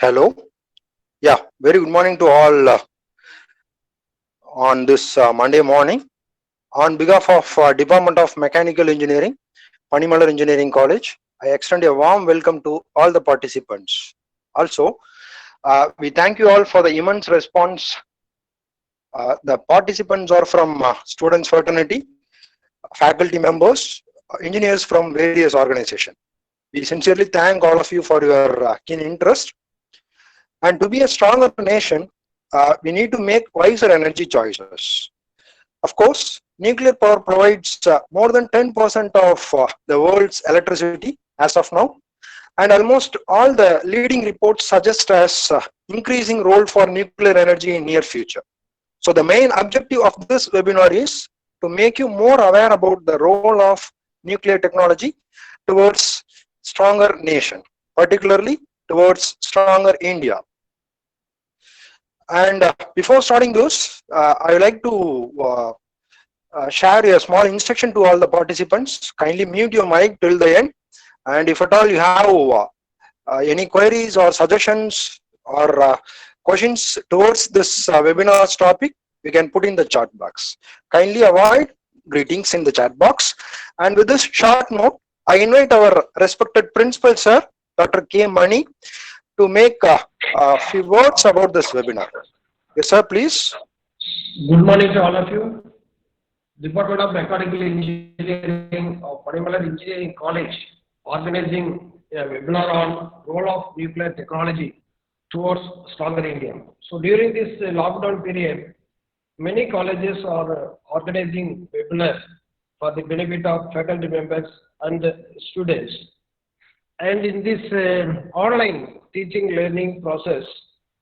Hello. Yeah, very good morning to all on this Monday morning. On behalf of Department of Mechanical Engineering, Panimalar Engineering College, I extend a warm welcome to all the participants. Also, we thank you all for the immense response. The participants are from students fraternity, faculty members, engineers from various organizations. We sincerely thank all of you for your keen interest. And to be a stronger nation, we need to make wiser energy choices. Of course, nuclear power provides more than 10% of the world's electricity as of now, and almost all the leading reports suggest as increasing role for nuclear energy in near future. So the main objective of this webinar is to make you more aware about the role of nuclear technology towards stronger nation, particularly towards stronger India. And before starting this, I would like to share a small instruction to all the participants. Kindly mute your mic till the end. And if at all you have any queries or suggestions or questions towards this webinar's topic, you can put in the chat box. Kindly avoid greetings in the chat box. And with this short note, I invite our respected principal, sir, Dr. K. Mani, to make a few words about this webinar. Yes, sir, please. Good morning to all of you. Department of Mechanical Engineering of Panimalar Engineering College organizing a webinar on role of nuclear technology towards stronger India. So during this lockdown period, many colleges are organizing webinars for the benefit of faculty members and students. And in this online teaching learning process,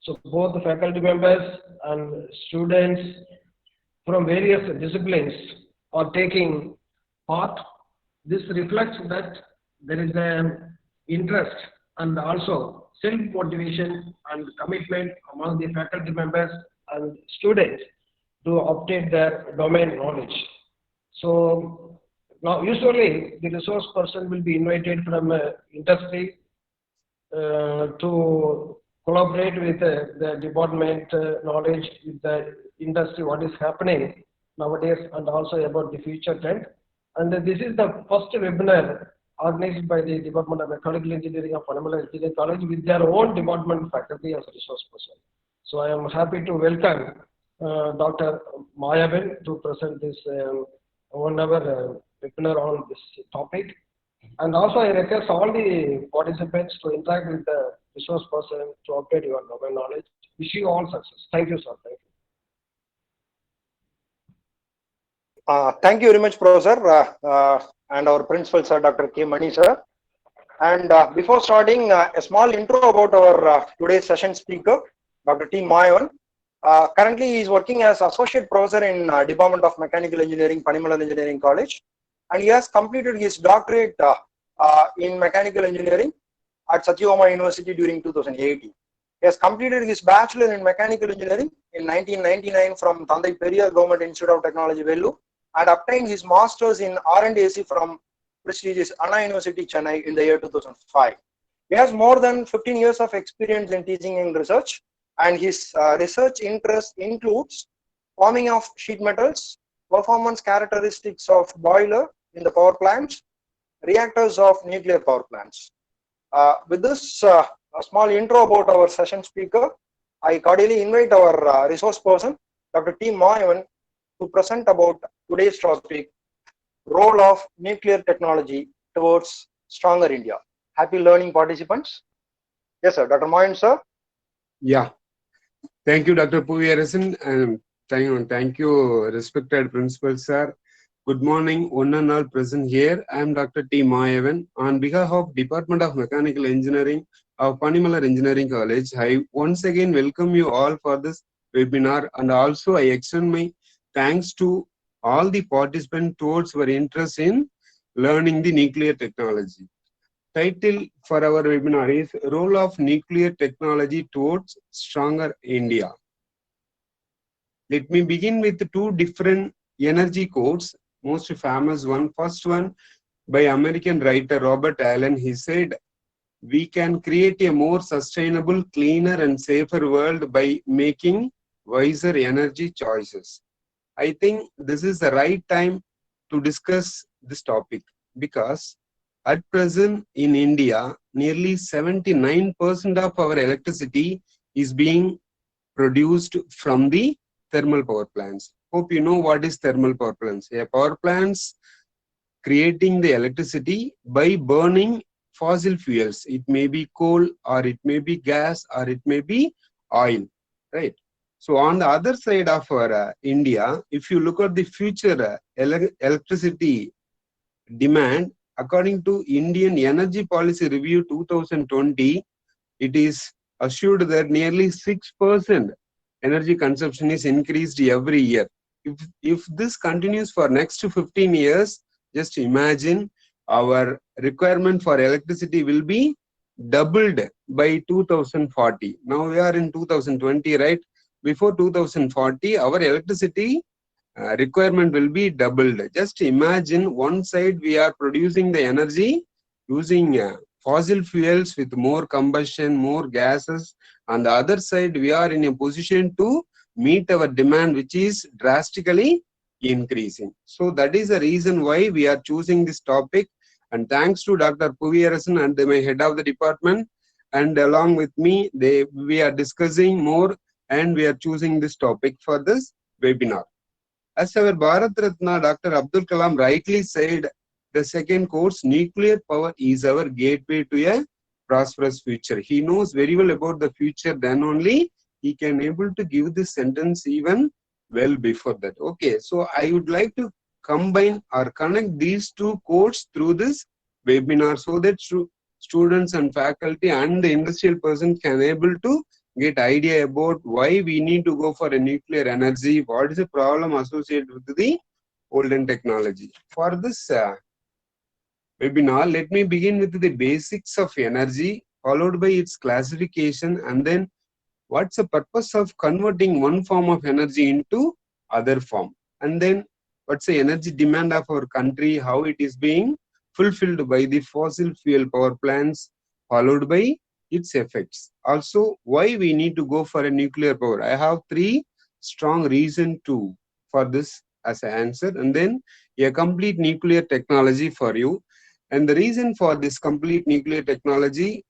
so both the faculty members and students from various disciplines are taking part. This reflects that there is an interest and also self-motivation and commitment among the faculty members and students to obtain their domain knowledge. So now usually the resource person will be invited from industry to collaborate with the department knowledge with the industry, what is happening nowadays, and also about the future trend. And this is the first webinar organized by the Department of Mechanical Engineering of Panimalar Engineering College with their own department faculty as resource person. So I am happy to welcome Dr. Mayaben to present this 1 hour webinar on this topic. And also I request all the participants to interact with the resource person to update your domain knowledge. Wish you all success. Thank you, sir. Thank you. Thank you very much, Professor, and our principal, sir, Dr. K. Mani, sir. And before starting, a small intro about our today's session speaker, Dr. T. Mayavan. Currently, he is working as Associate Professor in Department of Mechanical Engineering, Panimalar Engineering College. And he has completed his doctorate in Mechanical Engineering at Satyabama University during 2018. He has completed his Bachelor in Mechanical Engineering in 1999 from Thandai Periyar Government Institute of Technology, Vellore, and obtained his Masters in R&AC from prestigious Anna University, Chennai in the year 2005. He has more than 15 years of experience in teaching and research, and his research interest includes forming of sheet metals, performance characteristics of boiler in the power plants, reactors of nuclear power plants. With this a small intro about our session speaker, I cordially invite our resource person, Dr. T. Mayavan, to present about today's topic, role of nuclear technology towards stronger India. Happy learning, participants. Yes, sir. Dr. Mayavan, sir. Yeah. Thank you, Dr. Puviyarasan, and thank you, respected principal, sir. Good morning, one and all present here. I am Dr. T. Mayavan. On behalf of Department of Mechanical Engineering of Panimalar Engineering College, I once again welcome you all for this webinar, and also I extend my thanks to all the participants towards your interest in learning the nuclear technology. Title for our webinar is Role of Nuclear Technology Towards Stronger India. Let me begin with two different energy quotes. Most famous one, first one by American writer Robert Allen. He said, we can create a more sustainable, cleaner and safer world by making wiser energy choices. I think this is the right time to discuss this topic because at present in India, nearly 79% of our electricity is being produced from the thermal power plants. Hope you know what is thermal power plants. A power plants creating the electricity by burning fossil fuels. It may be coal or it may be gas or it may be oil, right? So on the other side of our India, if you look at the future electricity demand, according to Indian Energy Policy Review 2020, it is assured that nearly 6% energy consumption is increased every year. If this continues for next 15 years, just imagine our requirement for electricity will be doubled by 2040. Now we are in 2020, right? Before 2040, our electricity requirement will be doubled. Just imagine one side we are producing the energy using fossil fuels with more combustion, more gases. On the other side, we are in a position to meet our demand, which is drastically increasing. So that is the reason why we are choosing this topic. And thanks to Dr. Puviyarasan and my head of the department, and along with me, we are discussing more and we are choosing this topic for this webinar. As our Bharat Ratna Dr. Abdul Kalam rightly said, the second course, nuclear power is our gateway to a prosperous future. He knows very well about the future, then only he can able to give this sentence even well before that. Okay, so I would like to combine or connect these two quotes through this webinar so that students and faculty and the industrial person can able to get idea about why we need to go for a nuclear energy, what is the problem associated with the olden technology. For this webinar, let me begin with the basics of energy, followed by its classification, and then what's the purpose of converting one form of energy into other form, and then what's the energy demand of our country, how it is being fulfilled by the fossil fuel power plants, followed by its effects. Also, why we need to go for a nuclear power. I have three strong reasons for this as an answer, and then a complete nuclear technology for you. And the reason for this complete nuclear technology,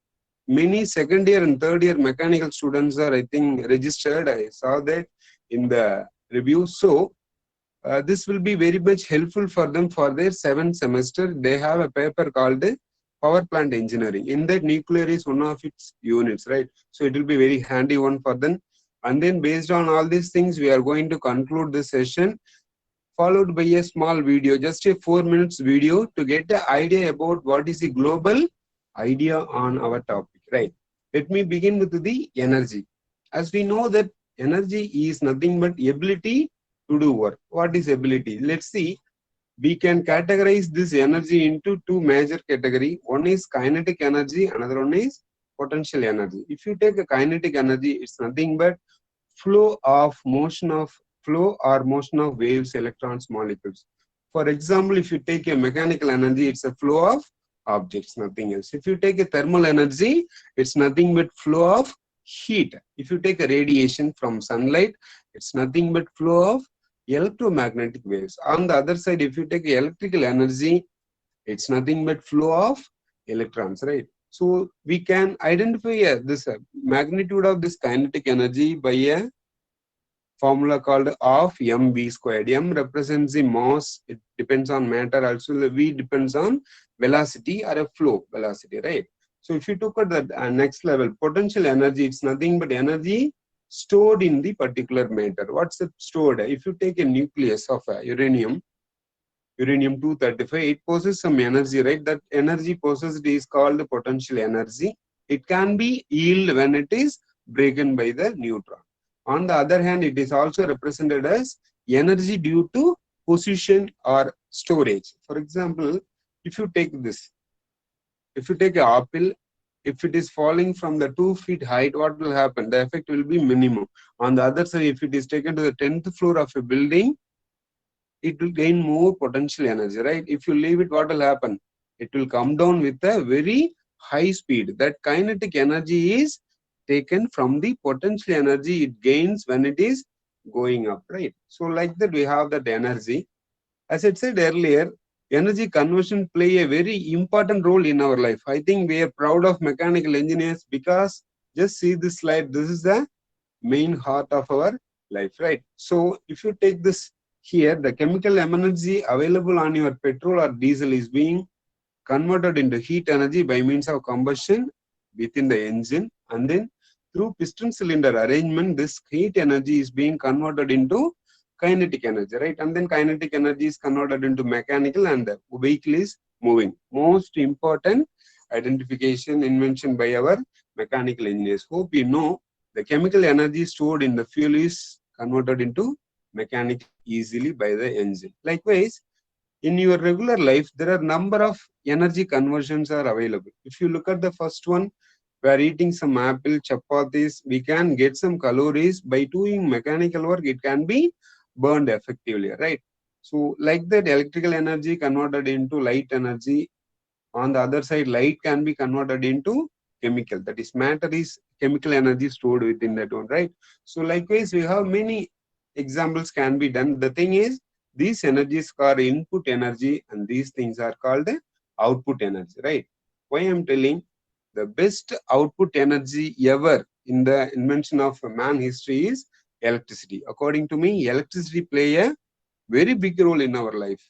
many second year and third year mechanical students are, I think, registered. I saw that in the review. So this will be very much helpful for them for their 7th semester. They have a paper called power plant engineering. In that, nuclear is one of its units, right? So it will be very handy one for them. And then based on all these things, we are going to conclude this session, followed by a small video, just a 4 minutes video to get the idea about what is the global idea on our topic, right? Let me begin with the energy. As we know that energy is nothing but ability to do work. What is ability? Let's see. We can categorize this energy into two major categories. One is kinetic energy, another one is potential energy. If you take a kinetic energy, it's nothing but flow or motion of waves, electrons, molecules. For example, if you take a mechanical energy, it's a flow of objects, nothing else. If you take a thermal energy, it's nothing but flow of heat. If you take a radiation from sunlight, it's nothing but flow of electromagnetic waves. On the other side, if you take electrical energy, it's nothing but flow of electrons, right? So we can identify this magnitude of this kinetic energy by a formula called of mv squared. M represents the mass, it depends on matter, also the V depends on velocity or a flow velocity, right? So if you took at the next level, potential energy, it's nothing but energy stored in the particular matter. What's it stored? If you take a nucleus of uranium 235, it possesses some energy, right? That energy possessed is called the potential energy. It can be yield when it is broken by the neutron. On the other hand, it is also represented as energy due to position or storage. For example, if you take this, if you take an apple, if it is falling from the 2 feet height, what will happen? The effect will be minimum. On the other side, if it is taken to the 10th floor of a building, it will gain more potential energy, right? If you leave it, what will happen? It will come down with a very high speed. That kinetic energy is taken from the potential energy it gains when it is going up, right? So like that we have that energy. As I said earlier, energy conversion play a very important role in our life. I think we are proud of mechanical engineers because just see this slide. This is the main heart of our life, right? So if you take this here, the chemical energy available on your petrol or diesel is being converted into heat energy by means of combustion within the engine, and then through piston cylinder arrangement, this heat energy is being converted into kinetic energy, right? And then kinetic energy is converted into mechanical, and the vehicle is moving. Most important identification invention by our mechanical engineers. Hope you know the chemical energy stored in the fuel is converted into mechanical easily by the engine. Likewise, in your regular life, there are number of energy conversions are available. If you look at the first one, we are eating some apple, chapatis, we can get some calories. By doing mechanical work, it can be burned effectively, right? So like that, electrical energy converted into light energy. On the other side, light can be converted into chemical. That is, matter is chemical energy stored within that one, right? So likewise, we have many examples can be done. The thing is, these energies are input energy and these things are called output energy, right? Why I'm telling, the best output energy ever in the invention of man history is electricity. According to me, electricity play a very big role in our life.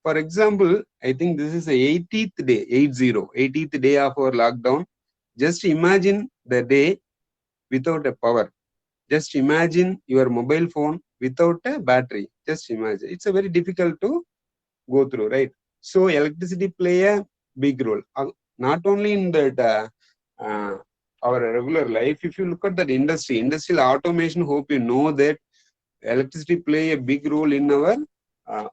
For example, I think this is the 80th day, 80th day of our lockdown. Just imagine the day without a power. Just imagine your mobile phone without a battery. Just imagine. It's a very difficult to go through, right? So electricity play a big role. Not only in that our regular life. If you look at that industry, industrial automation, hope you know that electricity play a big role in our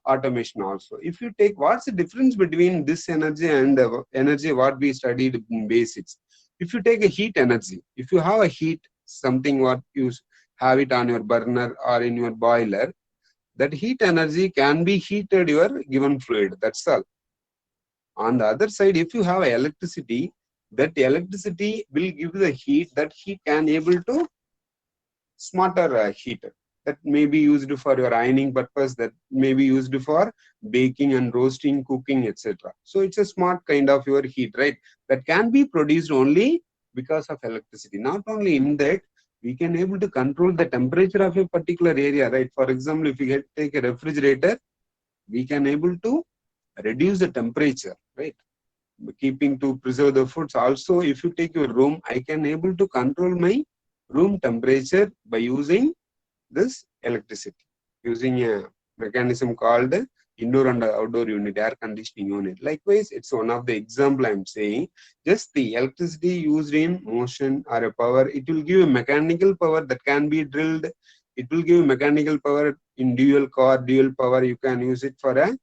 automation also. If you take, what's the difference between this energy and the energy what we studied in basics? If you take a heat energy, if you have a heat, something what you have it on your burner or in your boiler, that heat energy can be heated your given fluid. That's all. On the other side, if you have electricity, that electricity will give the heat. That heat can able to smarter heater that may be used for your ironing purpose, that may be used for baking and roasting, cooking, etc. So it's a smart kind of your heat, right? That can be produced only because of electricity. Not only in that, we can able to control the temperature of a particular area, right? For example, if you take a refrigerator, we can able to reduce the temperature, right? Keeping to preserve the foods. Also, if you take your room, I can able to control my room temperature by using this electricity, using a mechanism called indoor and outdoor unit, air conditioning unit. Likewise, it's one of the example I'm saying. Just the electricity used in motion or a power, it will give a mechanical power that can be drilled. It will give mechanical power in dual core, dual power. You can use it for a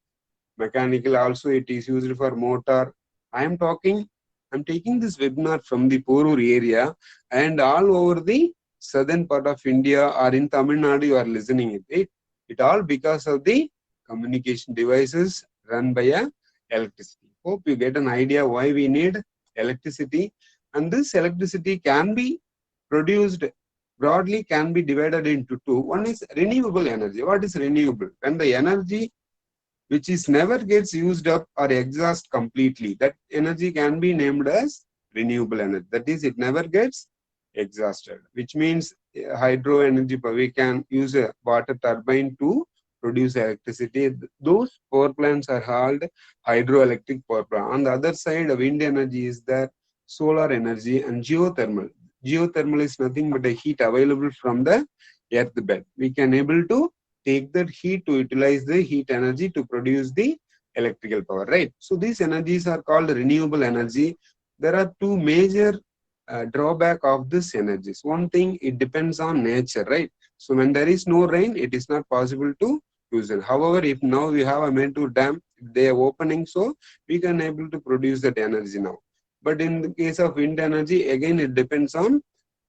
mechanical. Also, it is used for motor. I'm taking this webinar from the Porur area, and all over the southern part of India or in Tamil Nadu, you are listening it. It all because of the communication devices run by a electricity. Hope you get an idea why we need electricity. And this electricity can be produced broadly, can be divided into two. One is renewable energy. What is renewable? When the energy which is never gets used up or exhaust completely, that energy can be named as renewable energy. That is, it never gets exhausted, which means hydro energy, we can use a water turbine to produce electricity. Those power plants are called hydroelectric power plant. On the other side, wind energy is there, solar energy, and geothermal. Geothermal is nothing but a heat available from the earth bed. We can able to take that heat to utilize the heat energy to produce the electrical power, right? So these energies are called renewable energy. There are two major drawback of this energies. One thing, it depends on nature, right? So when there is no rain, it is not possible to use it. However, if now we have a Mettur dam, they are opening, so we can able to produce that energy now. But in the case of wind energy, again, it depends on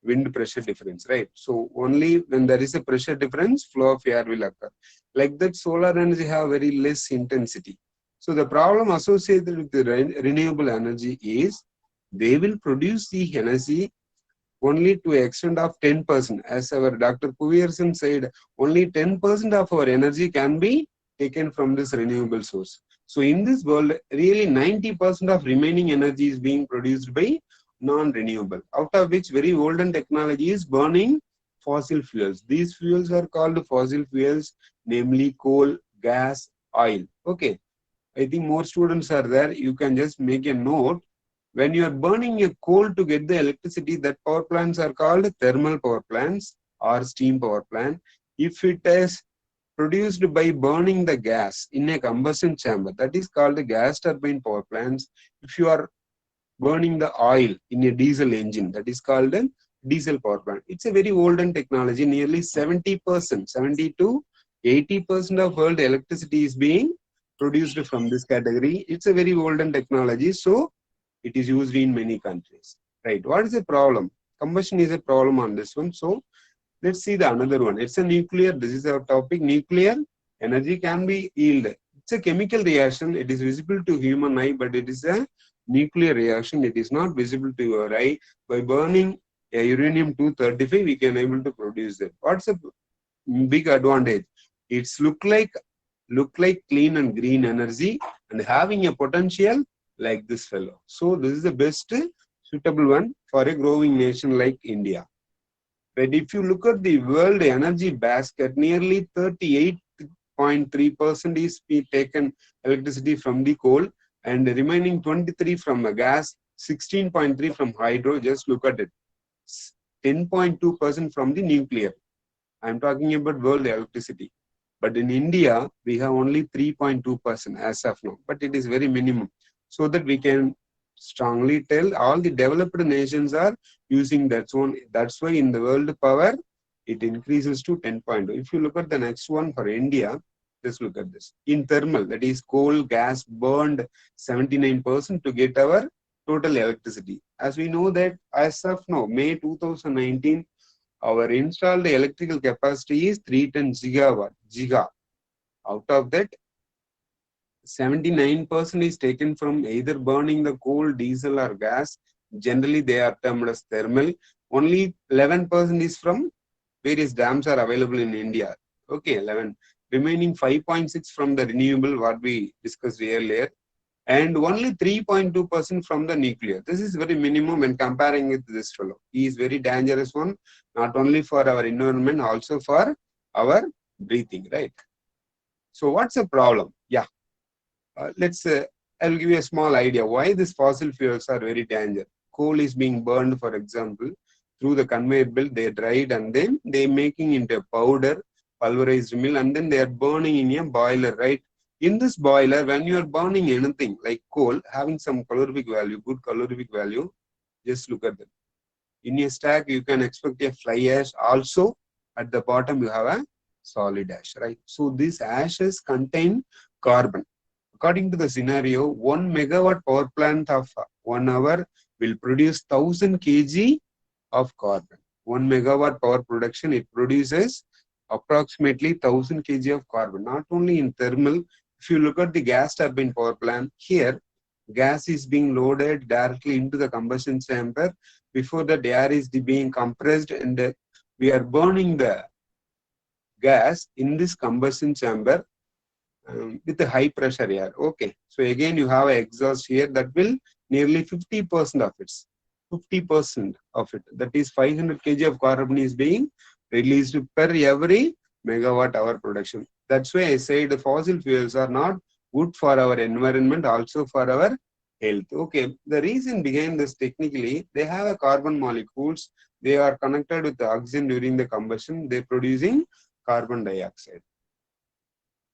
wind pressure difference, right? So only when there is a pressure difference, flow of air will occur. Like that, solar energy have very less intensity. So the problem associated with the renewable energy is they will produce the energy only to extent of 10%. As our Dr. Puviyarasan said, only 10% of our energy can be taken from this renewable source. So in this world, really 90% of remaining energy is being produced by non-renewable, out of which very olden technology is burning fossil fuels. These fuels are called fossil fuels, namely coal, gas, oil. Okay. I think more students are there. You can just make a note. When you are burning a coal to get the electricity, that power plants are called thermal power plants or steam power plant. If it is produced by burning the gas in a combustion chamber, that is called the gas turbine power plants. If you are burning the oil in a diesel engine, that is called a diesel power plant. It's a very olden technology. Nearly 70%, 70 to 80% of world electricity is being produced from this category. It's a very olden technology, so it is used in many countries. Right? What is the problem? Combustion is a problem on this one. So let's see the another one. It's a nuclear. This is our topic. Nuclear energy can be yielded. It's a chemical reaction. It is visible to human eye, but it is a nuclear reaction. It is not visible to your eye. By burning a uranium-235, we can able to produce it. What's the big advantage? It's look like clean and green energy and having a potential like this fellow. So this is the best suitable one for a growing nation like India. But if you look at the world energy basket, nearly 38.3% is taken electricity from the coal and the remaining 23 from a gas, 16.3 from hydro. Just look at it. 10.2% from the nuclear. I'm talking about world electricity. But in India, we have only 3.2% as of now. But it is very minimum. So that we can strongly tell all the developed nations are using that one. That's why in the world power, it increases to 10.2. If you look at the next one for India, just look at this. In thermal, that is coal, gas burned 79% to get our total electricity. As we know that as of now, May 2019, our installed electrical capacity is 310 giga. Out of that, 79% is taken from either burning the coal, diesel or gas. Generally, they are termed as thermal. Only 11% is from various dams are available in India. Okay, 11. Remaining 5.6 from the renewable, what we discussed earlier. And only 3.2% from the nuclear. This is very minimum when comparing with this fellow. He is very dangerous one, not only for our environment, also for our breathing, right? So what's the problem? Yeah. I'll give you a small idea why these fossil fuels are very dangerous. Coal is being burned, for example, through the conveyor belt, they dried and then they're making into a powder, pulverized mill, and then they are burning in a boiler, right? In this boiler, when you are burning anything like coal, having some calorific value, good calorific value, just look at that. In a stack, you can expect a fly ash. Also, at the bottom, you have a solid ash, right? So these ashes contain carbon. According to the scenario, 1 megawatt power plant of 1 hour will produce 1000 kg of carbon. 1 megawatt power production, it produces approximately 1000 kg of carbon. Not only in thermal, if you look at the gas turbine power plant, here gas is being loaded directly into the combustion chamber. Before that, air is being compressed and we are burning the gas in this combustion chamber with a high pressure air. Okay, so again you have an exhaust here that will nearly 50% of it. 50% of it, that is 500 kg of carbon is being released per every megawatt hour production. That's why I say the fossil fuels are not good for our environment, also for our health. Okay, the reason behind this technically, they have a carbon molecules, they are connected with the oxygen during the combustion, they're producing carbon dioxide.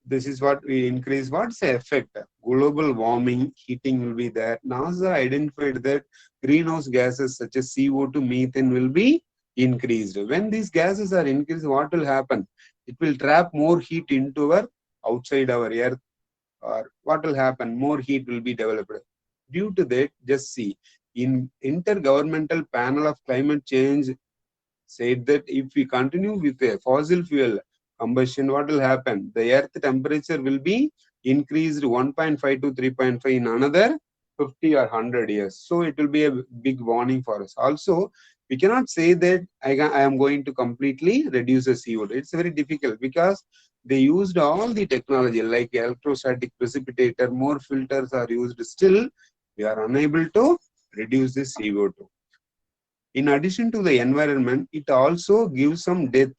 This is what we increase. What's the effect? Global warming, heating will be there. NASA identified that greenhouse gases such as CO2, methane will be increased. When these gases are increased, what will happen? It will trap more heat into our outside our earth, or what will happen? More heat will be developed. Due to that, just see, in Intergovernmental Panel of Climate Change said that if we continue with a fossil fuel combustion, what will happen? The earth temperature will be increased 1.5 to 3.5 in another 50 or 100 years. So it will be a big warning for us. Also, we cannot say that I am going to completely reduce the CO2. It's very difficult because they used all the technology like electrostatic precipitator, more filters are used. Still, we are unable to reduce the CO2. In addition to the environment, it also gives some death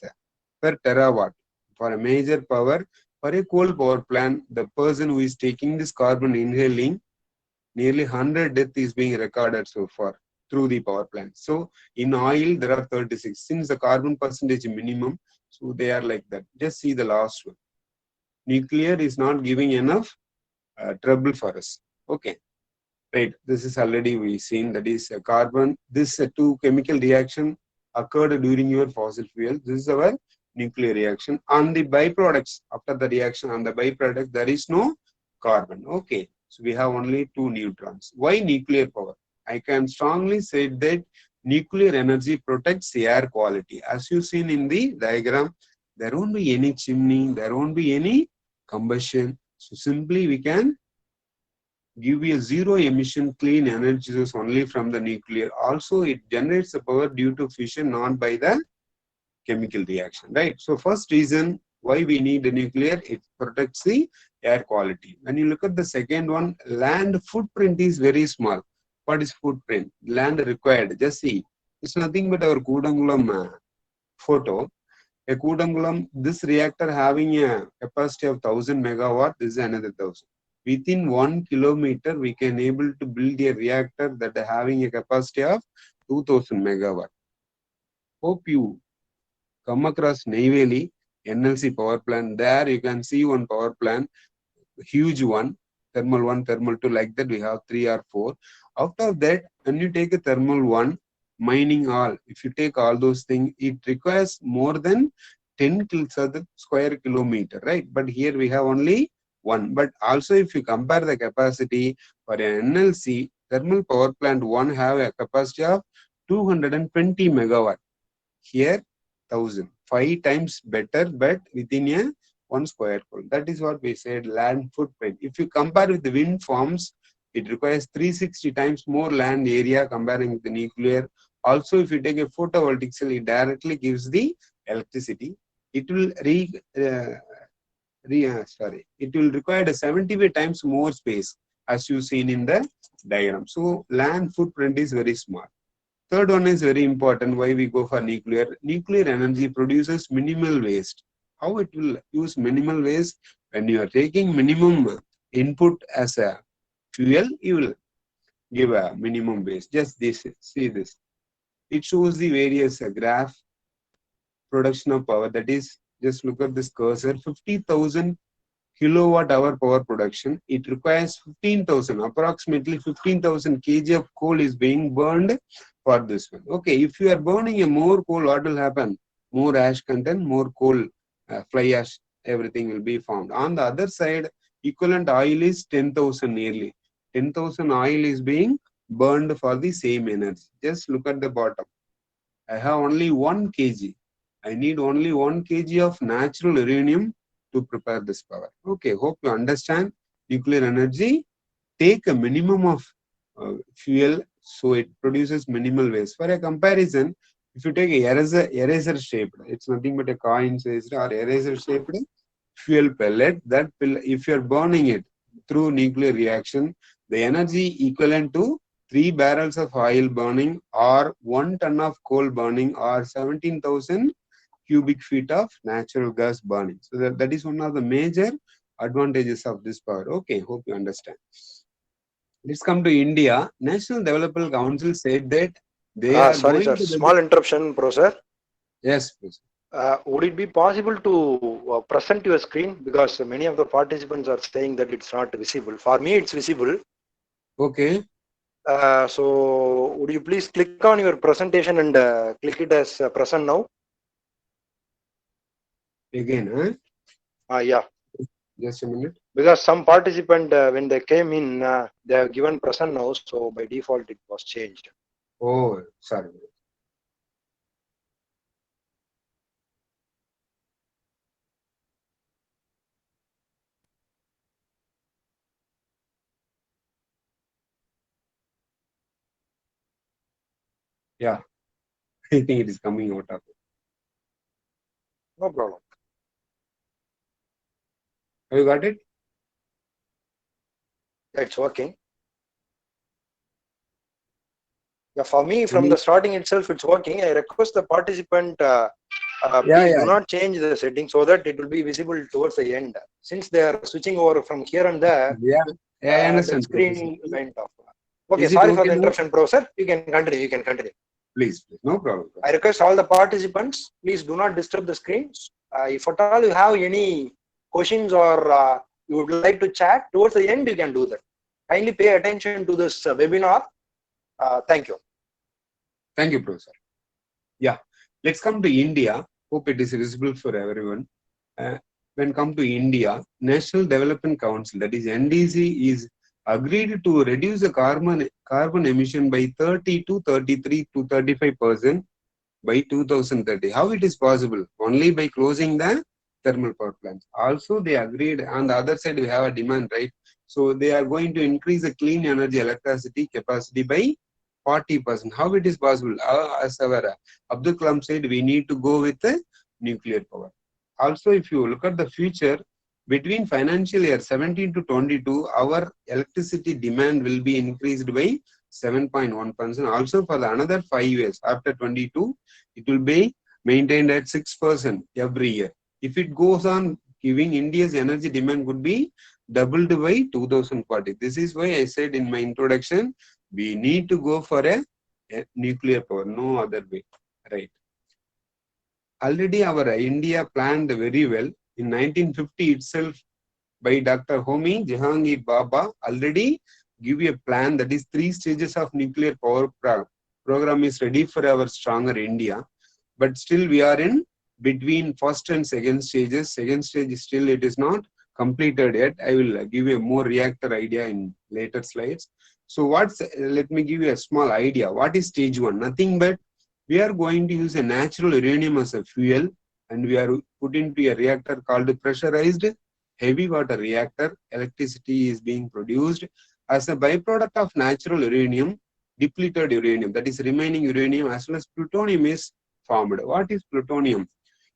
per terawatt. For a major power, for a coal power plant, the person who is taking this carbon inhaling, nearly 100 death is being recorded so far through the power plant. So in oil, there are 36. Since the carbon percentage minimum, so they are like that. Just see the last one. Nuclear is not giving enough trouble for us. Okay. Right, this is already we seen, that is carbon. This two chemical reaction occurred during your fossil fuel. This is our nuclear reaction. On the byproducts, after the reaction on the byproduct, there is no carbon. Okay, so we have only two neutrons. Why nuclear power? I can strongly say that nuclear energy protects the air quality. As you seen in the diagram, there won't be any chimney, there won't be any combustion. So simply we can give you a zero emission clean energy source only from the nuclear. Also, it generates the power due to fission, not by the chemical reaction, right? So first reason why we need the nuclear, it protects the air quality. When you look at the second one, land footprint is very small. What is footprint? Land required. Just see, it's nothing but our Kudangulam photo. A Kudangulam, this reactor having a capacity of 1000 megawatt, this is another 1000. Within 1 kilometer, we can able to build a reactor that having a capacity of 2000 megawatt. Hope you come across Neyveli NLC power plant. There you can see one power plant, huge one, thermal 2, like that we have 3 or 4. Out of that, when you take a thermal 1, mining all, if you take all those things, it requires more than 10 square kilometer, right? But here we have only 1. But also if you compare the capacity for an NLC, thermal power plant 1 have a capacity of 220 megawatt. Here 1000, 5 times better, but within a 1 square kilometer. That is what we said, land footprint. If you compare with the wind farms, it requires 360 times more land area comparing with the nuclear. Also, if you take a photovoltaic cell, it directly gives the electricity. It will it will require 75 times more space, as you seen in the diagram. So land footprint is very small. Third one is very important. Why we go for nuclear? Nuclear energy produces minimal waste. How it will use minimal waste? When you are taking minimum input as a fuel, you will give a minimum waste. Just this, see this. It shows the various graph production of power. That is, just look at this cursor. 50,000 kilowatt hour power production. It requires 15,000, approximately 15,000 kg of coal is being burned for this one. Okay, if you are burning a more coal, what will happen? More ash content, more coal, fly ash, everything will be formed. On the other side, equivalent oil is 10,000 nearly. 10,000 oil is being burned for the same energy. Just look at the bottom. I have only 1 kg. I need only 1 kg of natural uranium to prepare this power. Okay, hope you understand. Nuclear energy take a minimum of fuel, so it produces minimal waste. For a comparison, if you take a eraser shaped, it's nothing but a coin sized or eraser shaped fuel pellet. That if you are burning it through nuclear reaction, the energy equivalent to 3 barrels of oil burning or 1 ton of coal burning or 17,000 cubic feet of natural gas burning. So that is one of the major advantages of this power. Okay, hope you understand. Let's come to India. National Development Council said that they are Sorry, going sir. to Small interruption, Professor. Yes, please. Would it be possible to present your screen, because many of the participants are saying that it's not visible. For me, it's visible. Okay. So would you please click on your presentation and click it as present now? Again, Yeah. just a minute. Because some participant, when they came in, they have given present now, so by default it was changed. Oh, sorry. Yeah, I think it is coming out of it. No problem. Have you got it? It's working. Yeah, for me, from Any- the starting itself, it's working. I request the participant, Yeah, please do yeah, not change the setting so that it will be visible towards the end. Since they are switching over from here and there, yeah. Yeah, I the understand, Professor. screen went off. Okay, Is it sorry for okay the now? interruption, Professor. You can continue. You can continue. Please, please. No problem. I request all the participants, please do not disturb the screens. If at all you have any questions or you would like to chat towards the end, you can do that. Kindly pay attention to this webinar. Thank you. Thank you, Professor. Yeah, let's come to India. Hope it is visible for everyone. When come to India, National Development Council, that is NDC, is agreed to reduce the carbon emission by 30 to 33 to 35% by 2030. How it is possible? Only by closing the thermal power plants. Also, they agreed on the other side, we have a demand, right? So they are going to increase the clean energy electricity capacity by 40%. How it is possible? As our Abdul Kalam said, we need to go with the nuclear power. Also, if you look at the future, between financial year 17 to 22, our electricity demand will be increased by 7.1%. Also, for the another 5 years after 22, it will be maintained at 6% every year. If it goes on, giving India's energy demand could be doubled by 2040. This is why I said in my introduction, we need to go for a nuclear power, no other way, right? Already our India planned very well. In 1950 itself, by Dr. Homi Jahangir Baba, already give a plan that is 3 stages of nuclear power program is ready for our stronger India. But still we are in between first and second stages. Second stage still it is not completed yet. I will give you a more reactor idea in later slides. So let me give you a small idea. What is stage 1? Nothing but we are going to use a natural uranium as a fuel, and we are put into a reactor called pressurized heavy water reactor. Electricity is being produced as a byproduct of natural uranium, depleted uranium, that is remaining uranium, as well as plutonium is formed. What is plutonium?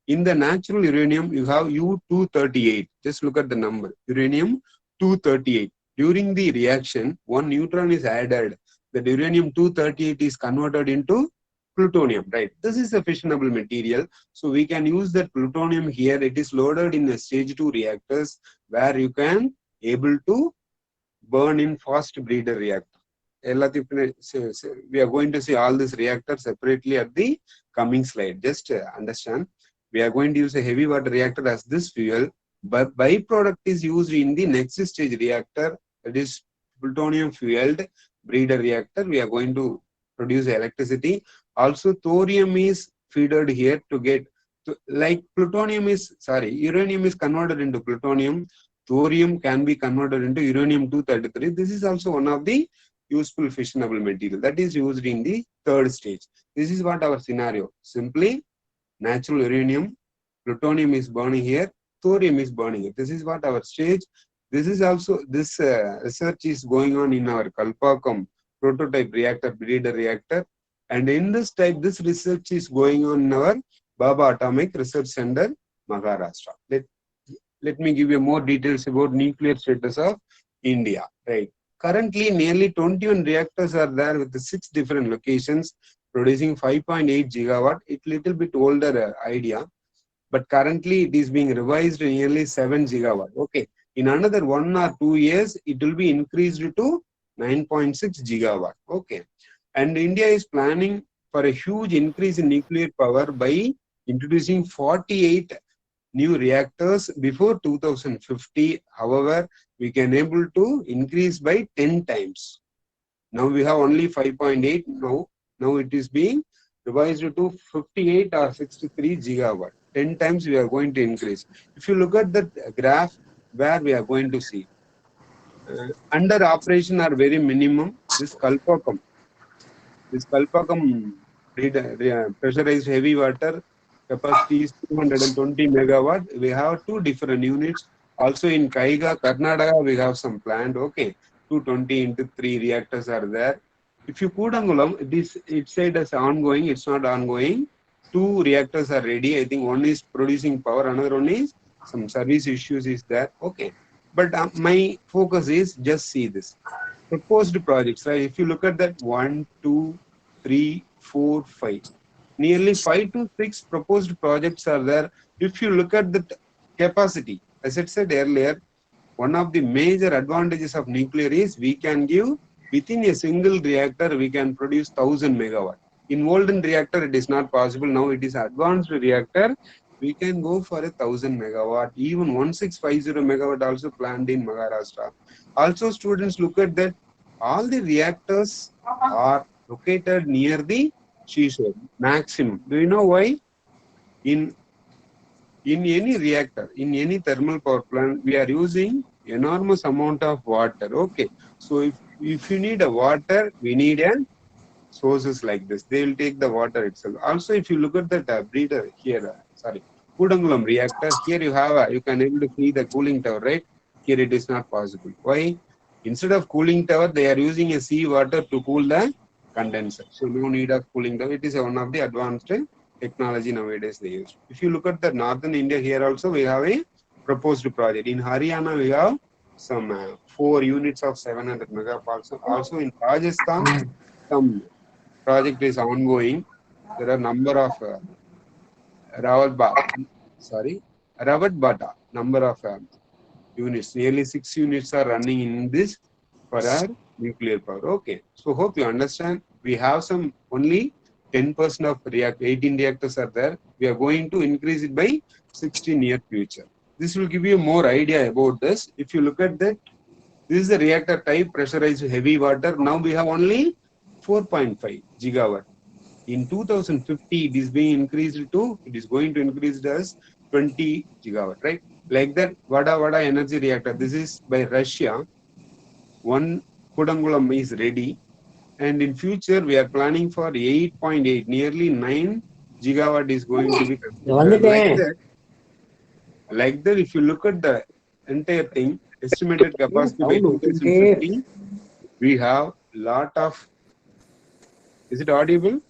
In the natural uranium, you have U-238. Just look at the number. Uranium-238. During the reaction, one neutron is added. The uranium-238 is converted into plutonium, right? This is a fissionable material. So we can use that plutonium here. It is loaded in a stage 2 reactors where you can able to burn in fast breeder reactor. We are going to see all these reactors separately at the coming slide. Just understand. We are going to use a heavy water reactor as this fuel, but byproduct is used in the next stage reactor, that is plutonium fueled breeder reactor. We are going to produce electricity. Also, thorium is feeded here to get, like uranium is converted into plutonium. Thorium can be converted into uranium-233. This is also one of the useful fissionable material that is used in the third stage. This is what our scenario. Simply, natural uranium, plutonium is burning here, thorium is burning here. This is what our stage. This is also, this research is going on in our Kalpakkam prototype reactor, breeder reactor. And in this type, this research is going on in our Baba Atomic Research Center, Maharashtra. Let me give you more details about nuclear status of India, right? Currently, nearly 21 reactors are there with 6 different locations producing 5.8 gigawatt. It's little bit older idea, but currently it is being revised to nearly 7 gigawatt. Okay, in another 1 or 2 years, it will be increased to 9.6 gigawatt. Okay, and India is planning for a huge increase in nuclear power by introducing 48 new reactors before 2050. However, we can able to increase by 10 times. Now we have only 5.8. Now it is being revised to 58 or 63 gigawatt. 10 times we are going to increase. If you look at the graph where we are going to see, under operation are very minimum. This Kalpakkam pressurized heavy water capacity is 220 megawatt. We have 2 different units. Also in Kaiga, Karnataka, we have some plant. Okay, 220 into 3 reactors are there. If you Kudangulam, it said as ongoing, it's not ongoing. Two reactors are ready. I think one is producing power, another one is some service issues is there. Okay. But my focus is just see this. Proposed projects, right? If you look at that 1, 2, 3, 4, 5. Nearly 5 to 6 proposed projects are there. If you look at the capacity, as I said earlier, one of the major advantages of nuclear is we can give within a single reactor, we can produce 1000 megawatt. In olden reactor, it is not possible. Now it is advanced reactor. We can go for 1000 megawatt, even 1650 megawatt also planned in Maharashtra. Also, students look at that all the reactors are located near the seashore maximum. Do you know why? In any reactor, in any thermal power plant, we are using enormous amount of water. Okay. So if you need a water, we need a sources like this. They will take the water itself. Also, if you look at the breeder here, Kudangulam reactor, here you have you can able to see the cooling tower, right? Here it is not possible. Why? Instead of cooling tower, they are using a sea water to cool the condenser. So no need of cooling tower. It is one of the advanced technology nowadays they use. If you look at the northern India, here also we have a proposed project. In Haryana, we have some 4 units of 700 megawatts. Also in Rajasthan, some project is ongoing. There are number of Rawat Bata number of units. Nearly 6 units are running in this for our nuclear power. Okay. So hope you understand. We have some only 10% of 18 reactors are there. We are going to increase it by 60 near future. This will give you more idea about this. If you look at that, this is the reactor type pressurized heavy water. Now we have only 4.5 gigawatt. In 2050, it is being increased to, it is going to increase as 20 gigawatt, right? Like that, Vada energy reactor. This is by Russia. One Kudangulam is ready. And in future, we are planning for 8.8, nearly 9 gigawatt is going to be constructed. Like that, if you look at the entire thing, estimated capacity by 2050, we have lot of, is it audible?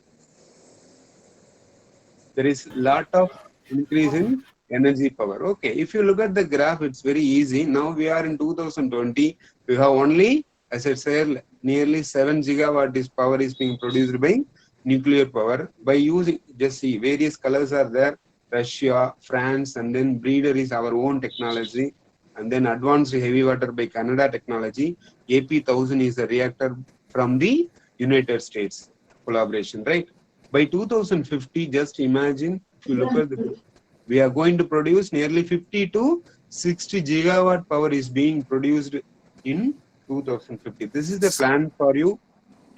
There is lot of increase in energy power. Okay, if you look at the graph, it's very easy. Now we are in 2020. We have only, as I said, nearly 7 gigawatt is power is being produced by nuclear power by using, just see, various colors are there. Russia, France, and then breeder is our own technology. And then advanced heavy water by Canada technology. AP1000 is a reactor from the United States collaboration, right? By 2050, just imagine, if you look at the, we are going to produce nearly 50 to 60 gigawatt power is being produced in 2050. This is the plan for you,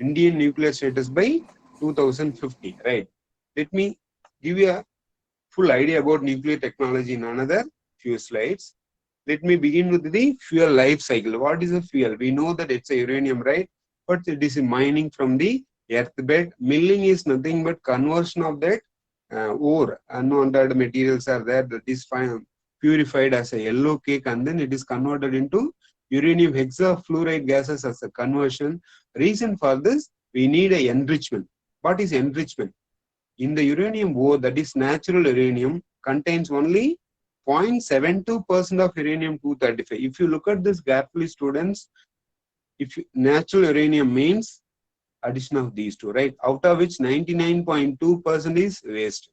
Indian nuclear status by 2050, right? Let me give you a full idea about nuclear technology in another few slides. Let me begin with the fuel life cycle. What is a fuel? We know that it's a uranium, right? But it is mining from the earth bed. Milling is nothing but conversion of that ore. Unwanted materials are there that is purified as a yellow cake, and then it is converted into uranium hexafluoride gases as a conversion. Reason for this, we need a enrichment. What is enrichment? In the uranium ore, that is natural uranium, contains only 0.72% of uranium-235. If you look at this carefully, students, if natural uranium means addition of these two, right? Out of which 99.2% is waste.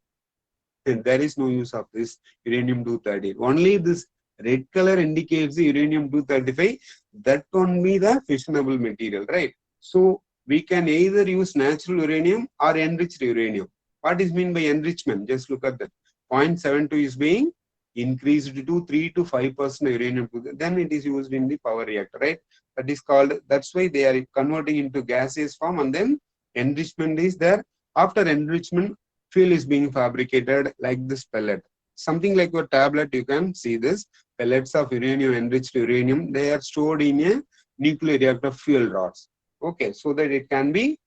And there is no use of this uranium-238. Only this red color indicates the uranium-235. That can be the fissionable material, right? So we can either use natural uranium or enriched uranium. What is mean by enrichment? Just look at that. 0.72 is being increased to 3 to 5% uranium. Then it is used in the power reactor, right? That is called, that's why they are converting into gaseous form, and then enrichment is there. After enrichment, fuel is being fabricated like this pellet. Something like your tablet, you can see this. Pellets of uranium, enriched uranium, they are stored in a nuclear reactor fuel rods. Okay, so that it can be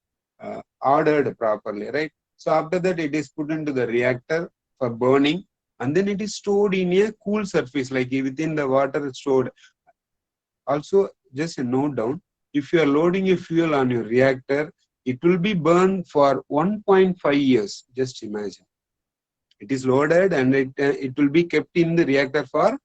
ordered properly, right? So after that, it is put into the reactor for burning, and then it is stored in a cool surface, like within the water stored. Also, just a note down, if you are loading a fuel on your reactor, it will be burned for 1.5 years. Just imagine. It is loaded and it will be kept in the reactor for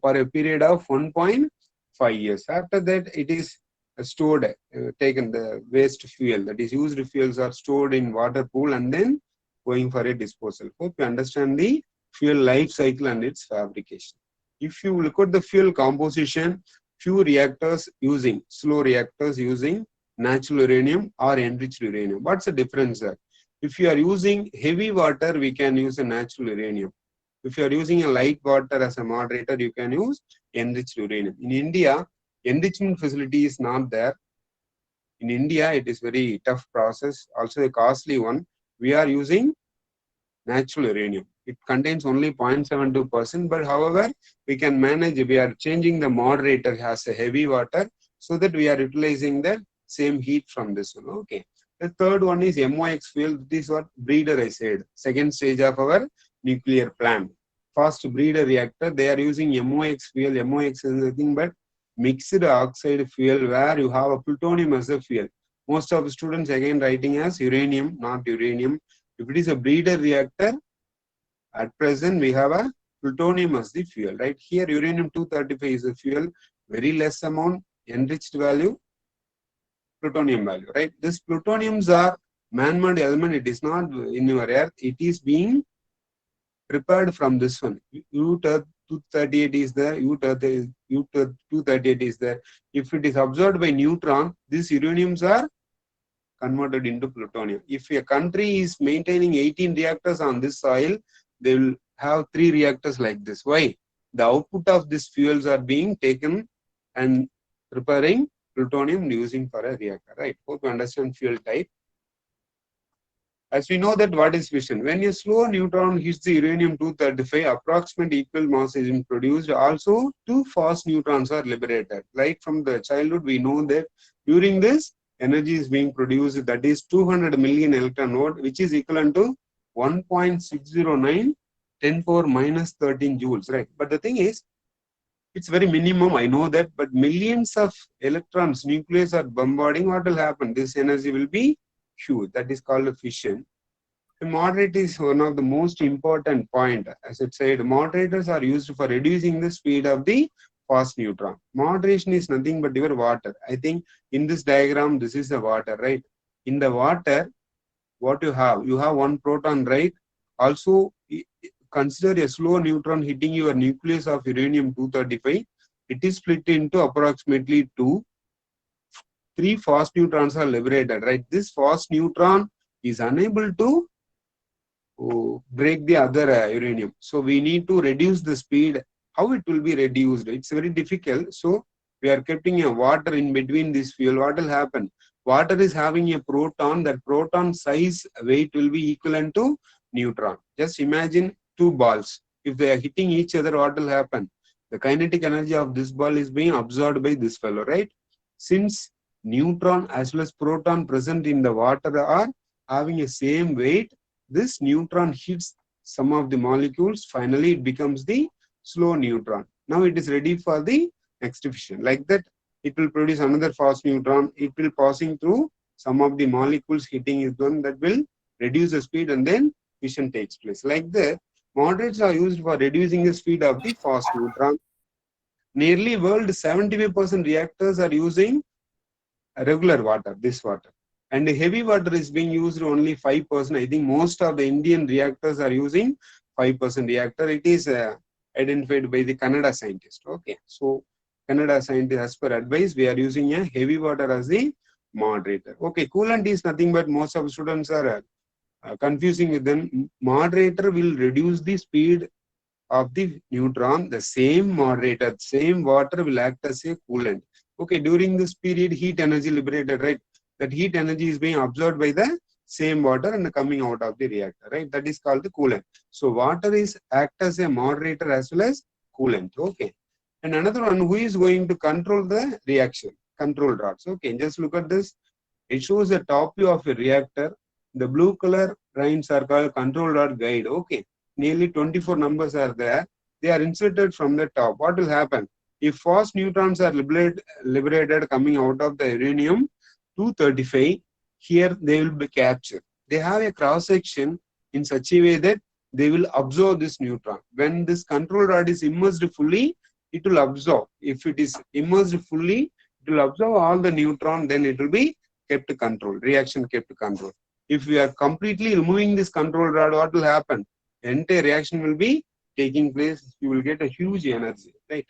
a period of 1.5 years. After that, it is stored, taken the waste fuel, that is used fuels are stored in water pool and then going for a disposal. Hope you understand the fuel life cycle and its fabrication. If you look at the fuel composition, few reactors using, slow reactors using natural uranium or enriched uranium. What's the difference there? If you are using heavy water, we can use a natural uranium. If you are using a light water as a moderator, you can use enriched uranium. In India, enrichment facility is not there. In India, it is very tough process, also a costly one. We are using natural uranium. It contains only 0.72%, but however, we can manage, we are changing the moderator as a heavy water so that we are utilizing the same heat from this one. Okay. The third one is MOX fuel. This is what breeder I said. Second stage of our nuclear plant. Fast breeder reactor, they are using MOX fuel. MOX is nothing but mixed oxide fuel where you have a plutonium as a fuel. Most of the students again writing as uranium, not uranium. If it is a breeder reactor, at present we have a plutonium as the fuel, right? Here uranium-235 is the fuel, very less amount, enriched value, plutonium value, right? These plutoniums are man-made element. It is not in your earth. It is being prepared from this one. U-238 is there. U-238 is there. If it is absorbed by neutron, these uraniums are converted into plutonium. If a country is maintaining 18 reactors on this soil, they will have 3 reactors like this. Why? The output of these fuels are being taken and preparing plutonium using for a reactor, right? Hope you understand fuel type. As we know that what is fission? When a slow neutron hits the uranium-235, approximate equal mass is produced. Also, 2 fast neutrons are liberated. Like from the childhood, we know that during this, energy is being produced, that is 200 million electron volt, which is equivalent to 1.609 10⁻⁻13 joules, right? But the thing is, it's very minimum, I know that, but millions of electrons, nucleus are bombarding. What will happen? This energy will be huge. That is called fission. The moderator is one of the most important point. As I said, moderators are used for reducing the speed of the fast neutron. Moderation is nothing but your water. I think in this diagram, this is the water, right? In the water, what you have? You have 1 proton, right? Also, consider a slow neutron hitting your nucleus of uranium-235. It is split into approximately 2. 3 fast neutrons are liberated, right? This fast neutron is unable to break the other uranium. So we need to reduce the speed. How it will be reduced? It's very difficult. So we are keeping a water in between this fuel. What will happen? Water is having a proton. That proton size weight will be equivalent to neutron. Just imagine 2 balls. If they are hitting each other, what will happen? The kinetic energy of this ball is being absorbed by this fellow, right? Since neutron as well as proton present in the water are having a same weight, this neutron hits some of the molecules. Finally, it becomes the slow neutron. Now it is ready for the next fission. Like that, it will produce another fast neutron. It will passing through some of the molecules hitting it one that will reduce the speed and then fission takes place. Like that, moderators are used for reducing the speed of the fast neutron. Nearly world 75% reactors are using regular water, this water. And the heavy water is being used only 5%. I think most of the Indian reactors are using 5% reactor. It is identified by the Canada scientist. Okay, so Canada scientist, as per advice, we are using a heavy water as the moderator. Okay, coolant is nothing but most of the students are confusing with them. Moderator will reduce the speed of the neutron. The same moderator, same water will act as a coolant. Okay, during this period, heat energy liberated, right? That heat energy is being absorbed by the same water and coming out of the reactor, right? That is called the coolant. So water is act as a moderator as well as coolant. Okay. And another one, who is going to control the reaction? Control rods. Okay, just look at this. It shows the top view of a reactor. The blue color lines are called control rod guide. Okay. Nearly 24 numbers are there. They are inserted from the top. What will happen? If fast neutrons are liberated coming out of the uranium-235, here they will be captured. They have a cross section in such a way that they will absorb this neutron. When this control rod is immersed fully, it will absorb. If it is immersed fully, it will absorb all the neutron, then it will be kept controlled, reaction kept controlled. If we are completely removing this control rod, what will happen? Entire reaction will be taking place. You will get a huge energy, right?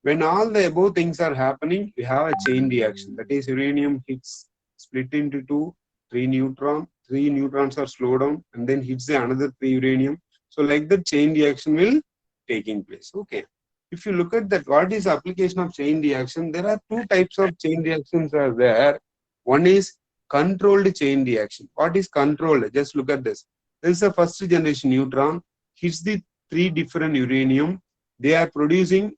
When all the above things are happening, we have a chain reaction. That is, uranium hits, split into two, three neutrons are slowed down, and then hits the another three uranium. So like that chain reaction will taking place. Okay. If you look at that, what is application of chain reaction? There are two types of chain reactions are there. One is controlled chain reaction. What is controlled? Just look at this. This is a first generation neutron, hits the three different uranium. They are producing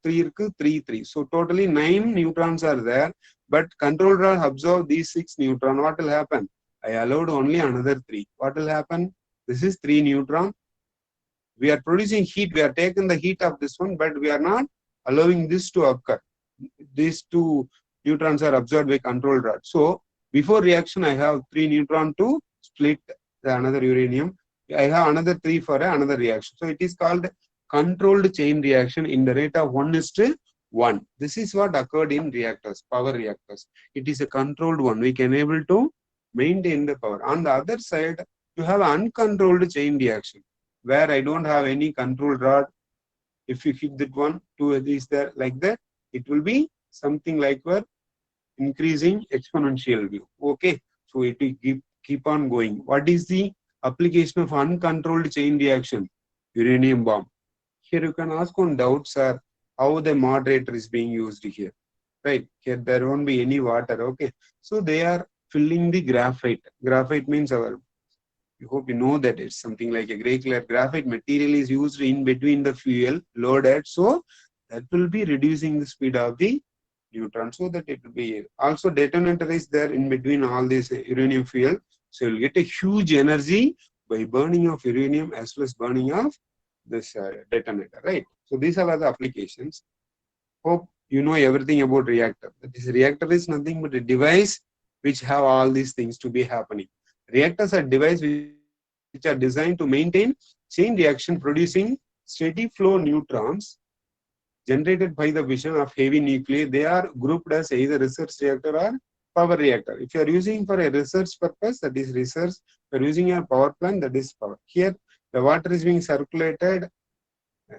three. So totally 9 neutrons are there, but control rod absorb these 6 neutron. What will happen? I allowed only another 3. What will happen? This is 3 neutron. We are producing heat. We are taking the heat of this one, but we are not allowing this to occur. These 2 neutrons are absorbed by control rod. So before reaction, I have 3 neutron to split the another uranium. I have another 3 for another reaction. So it is called controlled chain reaction in the rate of 1:1. This is what occurred in reactors, power reactors. It is a controlled one. We can able to maintain the power. On the other side, you have uncontrolled chain reaction, where I don't have any control rod. If you hit that one, 2 is there like that, it will be something like we're increasing exponential view. Okay, so it will keep on going. What is the application of uncontrolled chain reaction? Uranium bomb. Here you can ask one doubt, sir, how the moderator is being used here, right? Here there won't be any water, okay? So they are filling the graphite. Graphite means I hope you know that it's something like a gray color graphite material is used in between the fuel loaded. So that will be reducing the speed of the neutron, so that it will be also detonator is there in between all this uranium fuel. So you'll get a huge energy by burning of uranium as well as burning of this detonator, right? So these are the applications. Hope you know everything about reactor. This reactor is nothing but a device which have all these things to be happening. Reactors are devices which are designed to maintain chain reaction producing steady flow neutrons generated by the fission of heavy nuclei. They are grouped as either research reactor or power reactor. If you are using for a research purpose, that is research. If you are using a power plant, that is power. Here, the water is being circulated,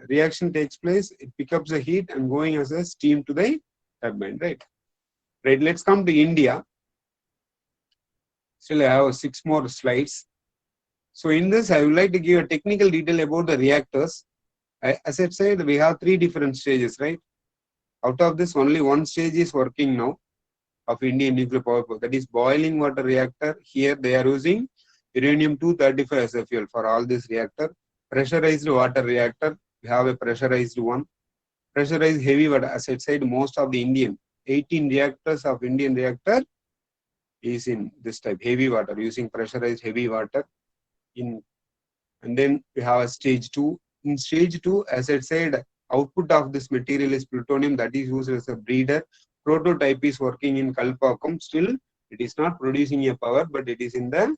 reaction takes place, it picks up the heat and going as a steam to the turbine, right? Right, let's come to India. Still, I have 6 more slides. So in this, I would like to give a technical detail about the reactors. As I said, we have 3 different stages, right? Out of this, only one stage is working now of Indian nuclear power plant. That is boiling water reactor. Here they are using uranium-235 as a fuel for all this reactor. Pressurized water reactor, we have a pressurized one. Pressurized heavy water, as I said, most of the 18 reactors of Indian reactor is in this type, heavy water, using pressurized heavy water. And then we have a stage 2. In stage 2, as I said, output of this material is plutonium that is used as a breeder. Prototype is working in Kalpakkam. Still, it is not producing a power, but it is in the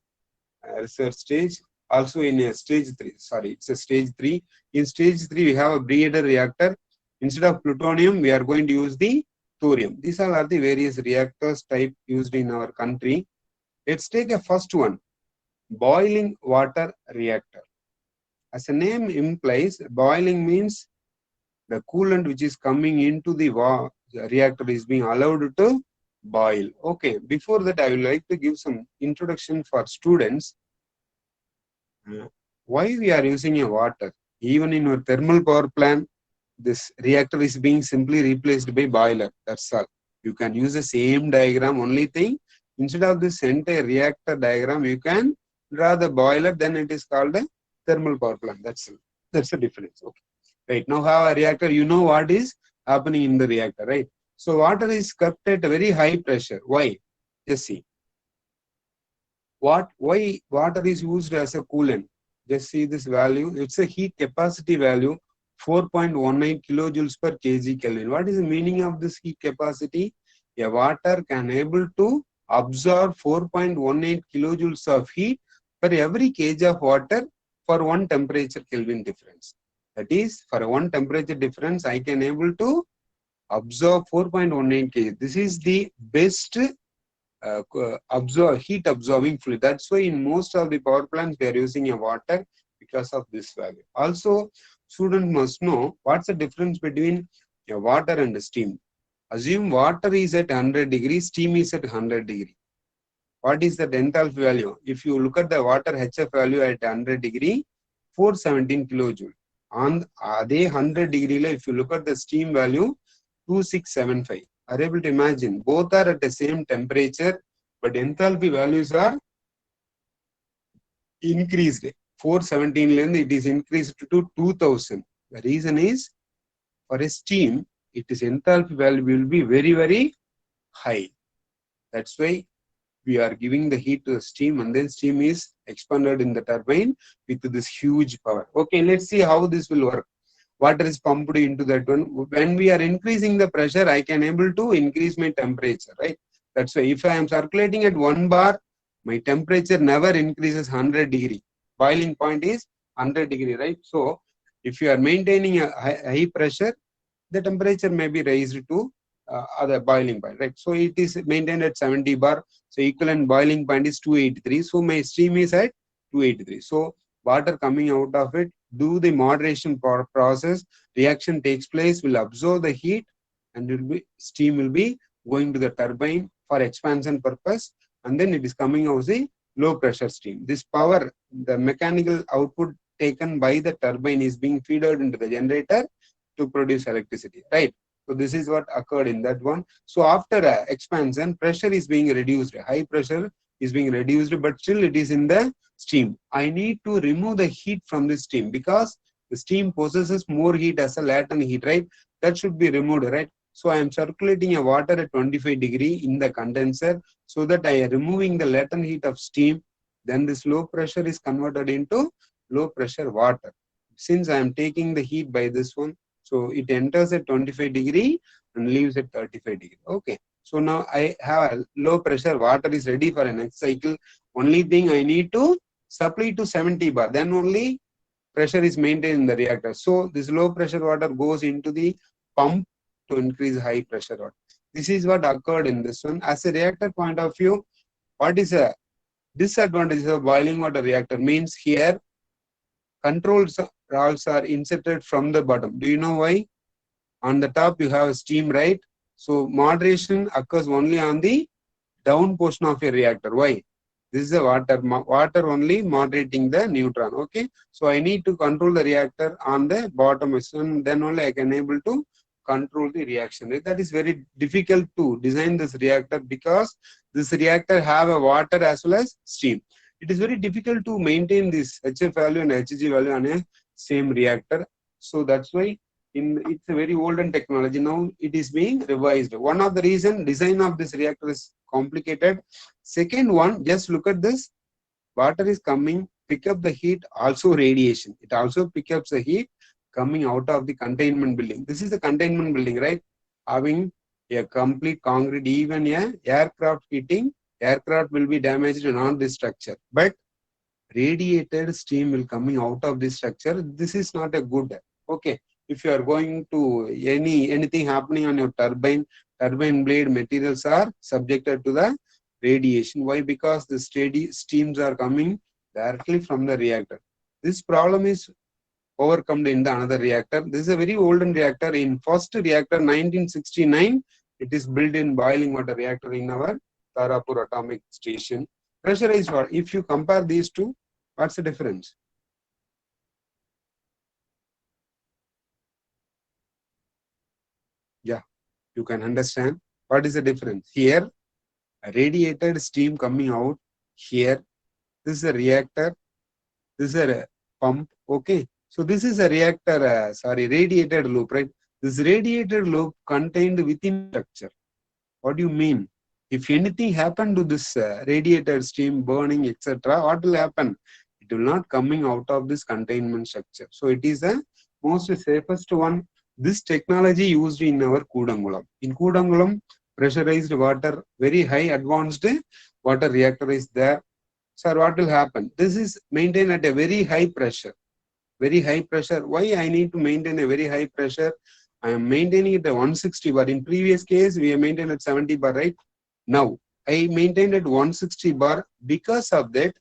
research stage. Also in a stage 3, sorry, it's a stage 3. In stage 3, we have a breeder reactor. Instead of plutonium, we are going to use the thorium. These are the various reactors type used in our country. Let's take a first one, boiling water reactor. As the name implies, boiling means the coolant which is coming into the reactor is being allowed to boil. Okay, before that, I would like to give some introduction for students. Why we are using a water? Even in our thermal power plant, this reactor is being simply replaced by boiler. That's all. You can use the same diagram. Only thing, instead of this entire reactor diagram, you can draw the boiler. Then it is called a thermal power plant. That's the difference. Okay. Right. Now have a reactor. You know what is happening in the reactor, right? So water is kept at a very high pressure. Why? Just see. Why water is used as a coolant? Just see this value. It's a heat capacity value, 4.19 kilojoules per kg Kelvin. What is the meaning of this heat capacity? A water can able to absorb 4.18 kilojoules of heat for every kg of water for 1 temperature Kelvin difference. That is, for 1 temperature difference, I can able to absorb 4.18 kg. This is the best heat absorbing fluid. That's why in most of the power plants they are using a water because of this value. Also, student must know what's the difference between a water and a steam. Assume water is at 100 degrees, steam is at 100 degrees. What is the enthalpy value? If you look at the water HF value at 100 degree, 417 kilojoule. On the 100 degree, if you look at the steam value, 2675. Are able to imagine both are at the same temperature, but enthalpy values are increased. 417 length, it is increased to 2000. The reason is for a steam, it is enthalpy value will be very, very high. That's why we are giving the heat to the steam, and then steam is expanded in the turbine with this huge power. Okay, let's see how this will work. Water is pumped into that one. When we are increasing the pressure, I can able to increase my temperature, right? That's why if I am circulating at 1 bar, my temperature never increases 100 degree. Boiling point is 100 degree, right? So if you are maintaining a high pressure, the temperature may be raised to other boiling point, right? So it is maintained at 70 bar. So equivalent boiling point is 283. So my steam is at 283. So water coming out of it, do the moderation process, reaction takes place, will absorb the heat, and steam will be going to the turbine for expansion purpose, and then it is coming out the low pressure steam. This power, the mechanical output taken by the turbine is being fed into the generator to produce electricity, right? So this is what occurred in that one. So after expansion, pressure is being reduced, high pressure is being reduced, but still it is in the steam. I need to remove the heat from the steam because the steam possesses more heat as a latent heat, right? That should be removed, right? So I am circulating a water at 25 degree in the condenser so that I am removing the latent heat of steam. Then this low pressure is converted into low pressure water. Since I am taking the heat by this one, so it enters at 25 degree and leaves at 35 degree. Okay. So now I have a low pressure water is ready for a next cycle. Only thing I need to supply to 70 bar. Then only pressure is maintained in the reactor. So this low pressure water goes into the pump to increase high pressure water. This is what occurred in this one. As a reactor point of view, what is a disadvantage of boiling water reactor? Means here controls valves are inserted from the bottom. Do you know why? On the top you have steam, right? So moderation occurs only on the down portion of your reactor. Why? This is the water only moderating the neutron. Okay. So I need to control the reactor on the bottom, and then only I can able to control the reaction. That is very difficult to design this reactor because this reactor have a water as well as steam. It is very difficult to maintain this HF value and HG value on a same reactor. So that's why it's a very olden technology. Now it is being revised. One of the reason design of this reactor is complicated. Second one, just look at this. Water is coming, pick up the heat, also radiation. It also picks up the heat coming out of the containment building. This is the containment building, right? Having a complete concrete, even a aircraft hitting, aircraft will be damaged on this structure. But radiated steam will coming out of this structure. This is not a good. Okay. If you are going to anything happening on your turbine blade materials are subjected to the radiation. Why? Because the steady steams are coming directly from the reactor. This problem is overcome in the another reactor. This is a very olden reactor. In first reactor 1969, it is built in boiling water reactor in our Tarapur atomic station. Pressurized water. If you compare these two, what's the difference? Yeah, you can understand what is the difference. Here, a radiated steam coming out. Here, this is a reactor. This is a pump. Okay. So this is a reactor, radiated loop, right? This radiated loop contained within structure. What do you mean? If anything happened to this radiated steam burning, etc., what will happen? It will not coming out of this containment structure. So it is the most safest one. This technology used in our Kudangulam. In Kudangulam, pressurized water, very high advanced water reactor is there. Sir, what will happen? This is maintained at a very high pressure. Very high pressure. Why I need to maintain a very high pressure? I am maintaining it at 160 bar. In previous case, we have maintained at 70 bar, right? Now, I maintained at 160 bar. Because of that,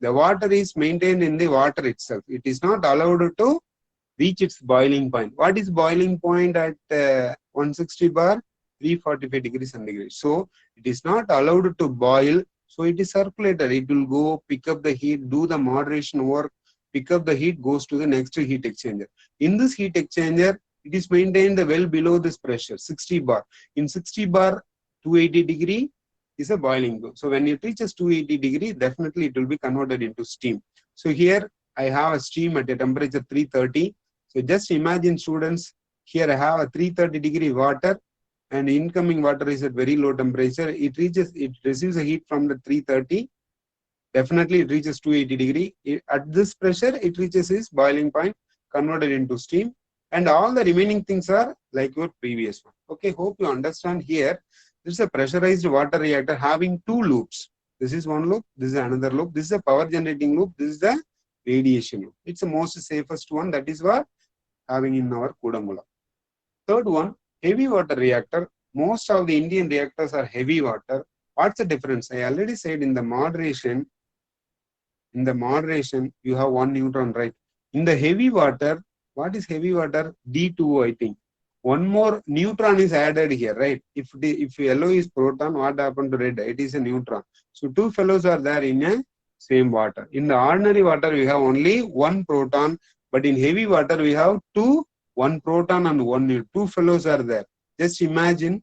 the water is maintained in the water itself. It is not allowed to reach its boiling point. What is boiling point at 160 bar? 345 degrees centigrade. So, it is not allowed to boil. So, it is circulated. It will go pick up the heat, do the moderation work, pick up the heat, goes to the next heat exchanger. In this heat exchanger, it is maintained well below this pressure, 60 bar. In 60 bar, 280 degree is a boiling point. So when it reaches 280 degree, definitely it will be converted into steam. So here I have a steam at a temperature 330. So just imagine, students, here I have a 330 degree water, and incoming water is at very low temperature. It receives a heat from the 330. Definitely it reaches 280 degree. At this pressure, it reaches its boiling point, converted into steam, and all the remaining things are like your previous one. Okay, hope you understand here. This is a pressurized water reactor having two loops. This is one loop, this is another loop. This is a power generating loop, this is the radiation loop. It's the most safest one. That is what having in our Kudangula. Third one, heavy water reactor. Most of the Indian reactors are heavy water. What's the difference? I already said in the moderation, you have one neutron, right? In the heavy water, what is heavy water? D2O, I think. One more neutron is added here, right? If yellow is proton, what happened to red? It is a neutron. So two fellows are there in a same water. In the ordinary water, we have only one proton, but in heavy water, we have one proton and one neutron. Two fellows are there. Just imagine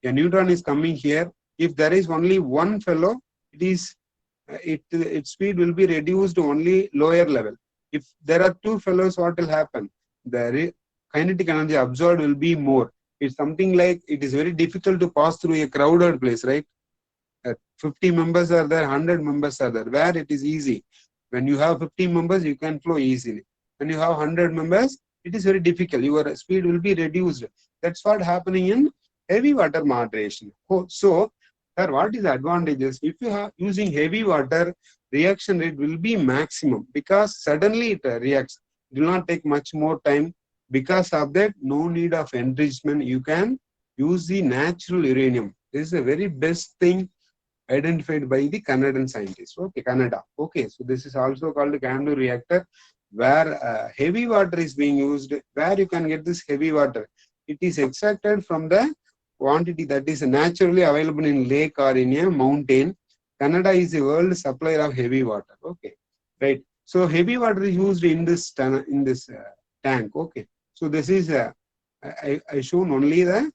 a neutron is coming here. If there is only one fellow, its speed will be reduced to only lower level. If there are two fellows, what will happen? The kinetic energy absorbed will be more. It's something like it is very difficult to pass through a crowded place, right? 50 members are there, 100 members are there. Where it is easy. When you have 50 members, you can flow easily. When you have 100 members, it is very difficult. Your speed will be reduced. That's what happening in heavy water moderation. So, sir, what is the advantages? If you are using heavy water, reaction rate will be maximum because suddenly it reacts. It will not take much more time. Because of that, no need of enrichment. You can use the natural uranium. This is the very best thing identified by the Canadian scientists. Okay, Canada. Okay, so this is also called the Kamloops reactor, where heavy water is being used. Where you can get this heavy water? It is extracted from the quantity that is naturally available in lake or in a mountain. Canada is the world supplier of heavy water. Okay, right. So heavy water is used in this tank. Okay. So this is I shown only the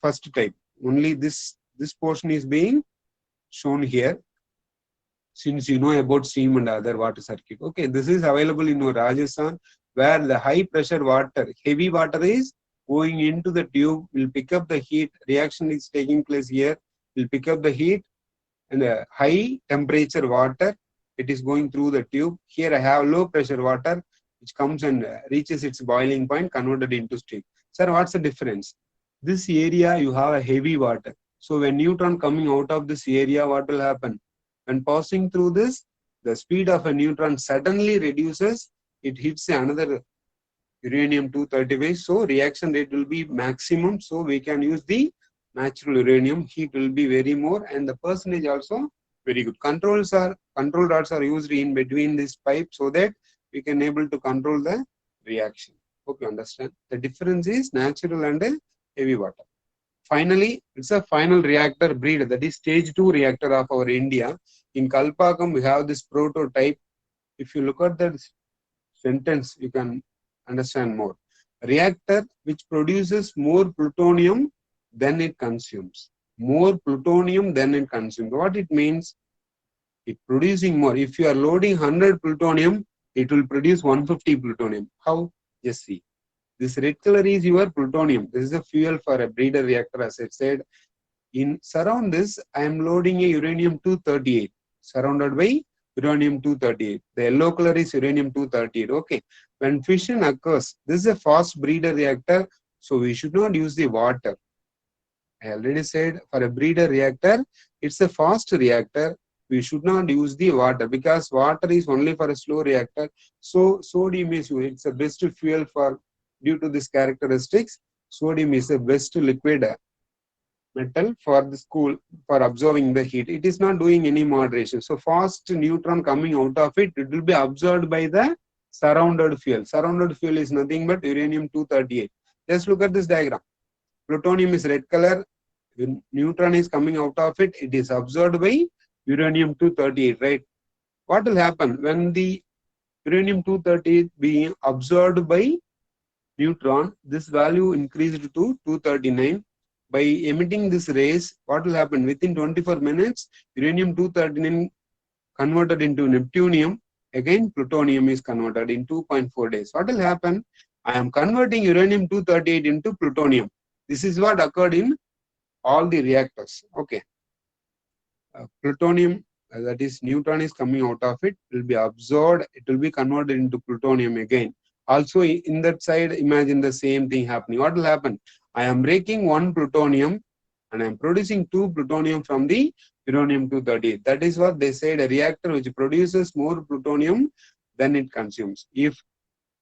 first type. Only this portion is being shown here. Since you know about steam and other water circuit. Okay, this is available in Rajasthan, where the high pressure water, heavy water is going into the tube, will pick up the heat. Reaction is taking place here, will pick up the heat, and the high temperature water, it is going through the tube. Here I have low pressure water, which comes and reaches its boiling point, converted into steam. Sir, what's the difference? This area you have a heavy water. So when neutron coming out of this area, what will happen? When passing through this, the speed of a neutron suddenly reduces. It hits another uranium-235. So reaction rate will be maximum. So we can use the natural uranium. Heat will be very more, and the percentage also very good. Control rods are used in between this pipe so that we can able to control the reaction. Hope you understand. The difference is natural and heavy water. Finally, it's a final reactor breed, that is stage 2 reactor of our India. In Kalpakam, we have this prototype. If you look at the sentence, you can understand more. Reactor which produces more plutonium than it consumes. More plutonium than it consumes. What it means? It producing more. If you are loading 100 plutonium, it will produce 150 plutonium. How? Just see. This red color is your plutonium. This is a fuel for a breeder reactor, as I said. In surround this, I am loading a uranium-238, surrounded by uranium-238. The yellow color is uranium-238. Okay. When fission occurs, this is a fast breeder reactor, so we should not use the water. I already said for a breeder reactor, it's a fast reactor. We should not use the water because water is only for a slow reactor. So sodium is it's the best fuel for due to these characteristics. Sodium is the best liquid metal for the school for absorbing the heat. It is not doing any moderation. So fast neutron coming out of it, it will be absorbed by the surrounded fuel. Surrounded fuel is nothing but uranium-238. Just look at this diagram. Plutonium is red color. When neutron is coming out of it, it is absorbed by uranium-238, right? What will happen when the uranium-238 being absorbed by neutron? This value increased to 239. By emitting this rays, what will happen? Within 24 minutes, uranium-239 converted into neptunium. Again, plutonium is converted in 2.4 days. What will happen? I am converting uranium-238 into plutonium. This is what occurred in all the reactors. Okay. Plutonium, that is neutron is coming out of it, will be absorbed, it will be converted into plutonium again. Also in that side, imagine the same thing happening. What will happen? I am breaking one plutonium and I am producing two plutonium from the uranium-238. That is what they said, a reactor which produces more plutonium than it consumes. If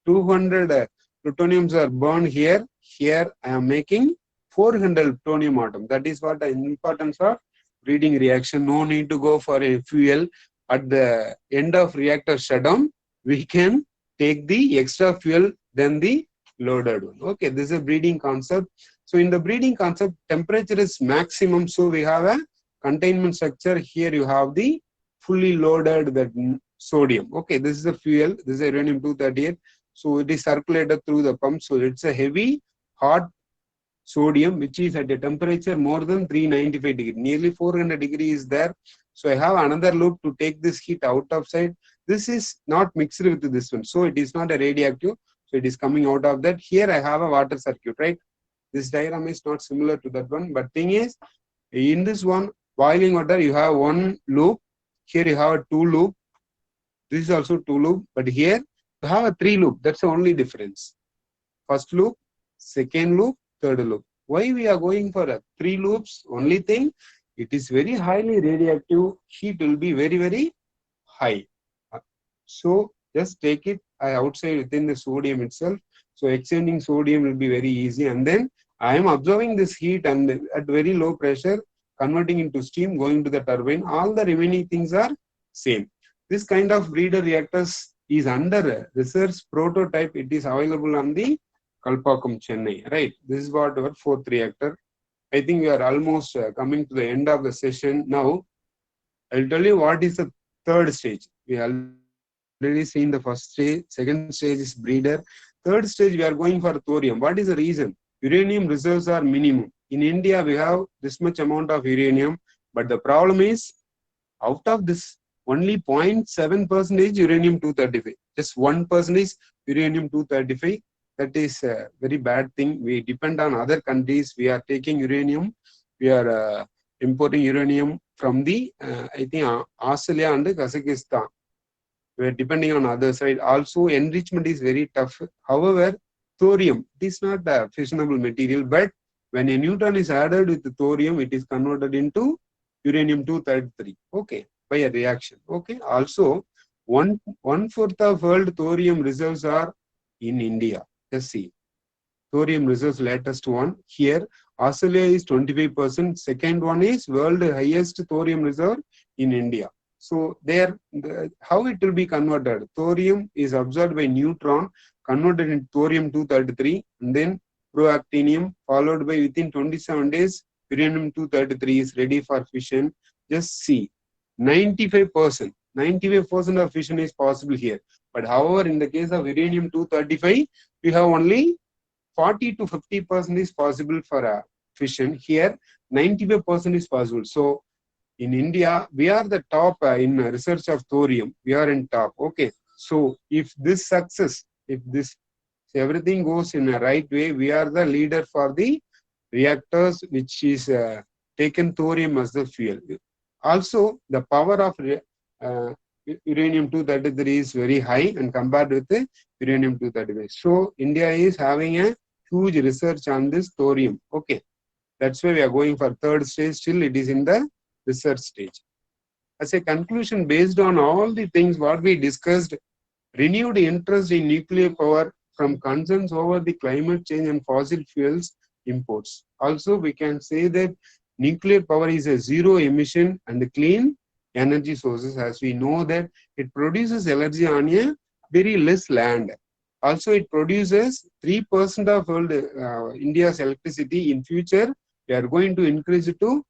200 plutoniums are burned here, I am making 400 plutonium atom. That is what the importance of breeding reaction. No need to go for a fuel. At the end of reactor shutdown, we can take the extra fuel than the loaded one. Okay, this is a breeding concept. So in the breeding concept, temperature is maximum. So we have a containment structure. Here you have the fully loaded that sodium. Okay, this is the fuel. This is uranium-238. So it is circulated through the pump. So it's a heavy, hot sodium which is at a temperature more than 395 degrees. Nearly 400 degrees there. So I have another loop to take this heat out of side. This is not mixed with this one. So it is not a radioactive. So it is coming out of that. Here I have a water circuit, right? This diagram is not similar to that one. But thing is, in this one, boiling water, you have one loop. Here you have a two loop. This is also two loop. But here you have a three loop. That's the only difference. First loop, second loop, third loop. Why we are going for a three loops? Only thing, it is very highly radioactive. Heat will be very, very high. So just take it outside within the sodium itself. So exchanging sodium will be very easy. And then I am absorbing this heat and at very low pressure, converting into steam, going to the turbine. All the remaining things are same. This kind of breeder reactors is under research prototype. It is available on the Kalpakkam, Chennai, right? This is what our fourth reactor. I think we are almost coming to the end of the session. Now, I'll tell you what is the third stage. We already seen the first stage, second stage is breeder. Third stage, we are going for thorium. What is the reason? Uranium reserves are minimum. In India, we have this much amount of uranium, but the problem is, out of this, only 0.7% uranium-235. Just 1% uranium-235. That is a very bad thing. We depend on other countries. We are taking uranium. We are importing uranium from the, I think, Australia and Kazakhstan. We are depending on other side. Also, enrichment is very tough. However, thorium, it is not a fissionable material, but when a neutron is added with the thorium, it is converted into uranium-233. Okay, by a reaction. Okay. Also, one-fourth of world thorium reserves are in India. Let's see. Thorium reserves, latest one. Here, Australia is 25%. Second one is world highest thorium reserve in India. So there, how it will be converted? Thorium is absorbed by neutron, converted into thorium-233, and then proactinium, followed by within 27 days, uranium-233 is ready for fission. Just see, 95% of fission is possible here. But however, in the case of uranium-235, we have only 40 to 50% is possible for a fission. Here, 95% is possible. So, in India, we are the top in research of thorium. We are in top. Okay. So, if this success, if everything goes in a right way, we are the leader for the reactors which is taken thorium as the fuel. Also, the power of uranium-233 is very high and compared with the uranium-235. So, India is having a huge research on this thorium. Okay. That's why we are going for third stage. Still, it is in the research stage. As a conclusion, based on all the things what we discussed, renewed interest in nuclear power from concerns over the climate change and fossil fuels imports. Also, we can say that nuclear power is a zero emission and clean energy sources, as we know that it produces energy on a very less land. Also, it produces 3% of world, India's electricity. In future, we are going to increase it to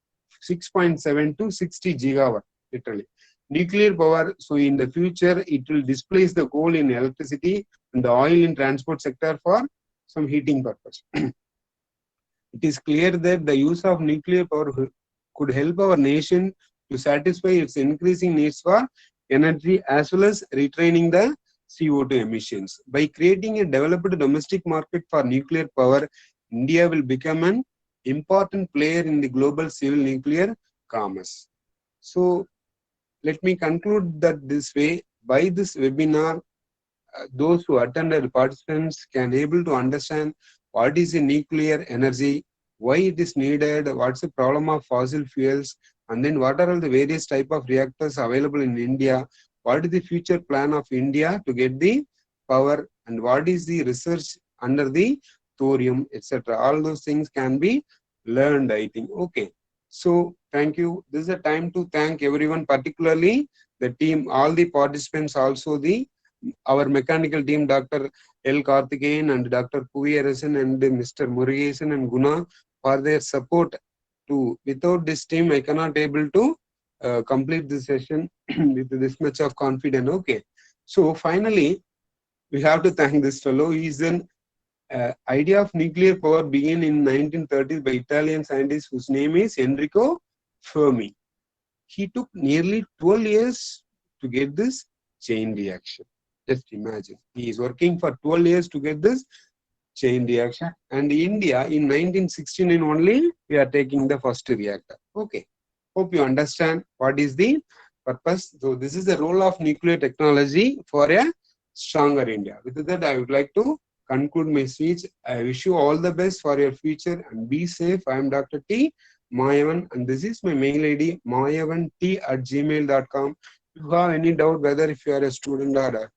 6.7 to 60 gigawatt, literally. Nuclear power, so in the future, it will displace the coal in electricity and the oil in transport sector for some heating purpose. It is clear that the use of nuclear power could help our nation to satisfy its increasing needs for energy as well as retraining the CO2 emissions. By creating a developed domestic market for nuclear power, India will become an important player in the global civil nuclear commerce. So, let me conclude that this way. By this webinar, those who attended, participants can able to understand what is the nuclear energy, why it is needed, what's the problem of fossil fuels, and then what are all the various type of reactors available in India, what is the future plan of India to get the power, and what is the research under the thorium, etc. All those things can be learned, I think. Okay. So, thank you. This is a time to thank everyone, particularly the team, all the participants, also our mechanical team, Dr. L. Karthikeyan and Dr. Puviyarasan and Mr. Murugesan and Guna for their support. Without this team, I cannot able to complete this session with this much of confidence. Okay. So finally, we have to thank this fellow. He is an idea of nuclear power began in 1930s by Italian scientist whose name is Enrico Fermi. He took nearly 12 years to get this chain reaction. Just imagine. He is working for 12 years to get this chain reaction. And India, in 1969 only, we are taking the first reactor. Okay. Hope you understand what is the purpose. So this is the role of nuclear technology for a stronger India. With that, I would like to conclude my speech. I wish you all the best for your future and be safe. I am Dr. T. Maayavan and this is my mail ID maayavan@gmail.com. If you have any doubt whether if you are a student or a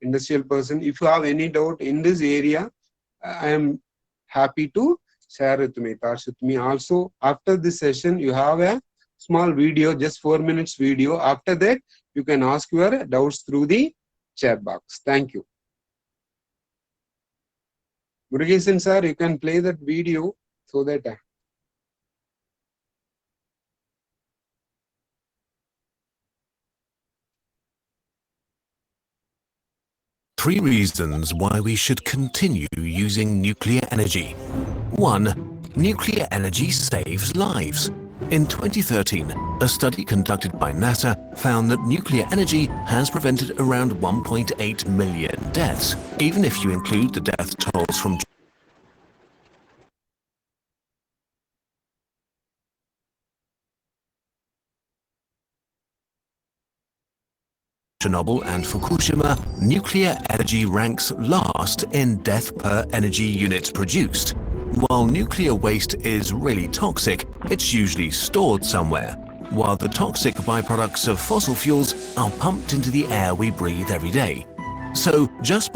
industrial person, if you have any doubt in this area, I am happy to share with me. Also, after this session, you have a small video, just 4 minutes video. After that, you can ask your doubts through the chat box. Thank you. Murugesan sir, you can play that video so that. Three reasons why we should continue using nuclear energy. 1. Nuclear energy saves lives. In 2013, a study conducted by NASA found that nuclear energy has prevented around 1.8 million deaths, even if you include the death tolls from Chernobyl and Fukushima. Nuclear energy ranks last in death per energy unit produced. While nuclear waste is really toxic, it's usually stored somewhere, while the toxic byproducts of fossil fuels are pumped into the air we breathe every day. So just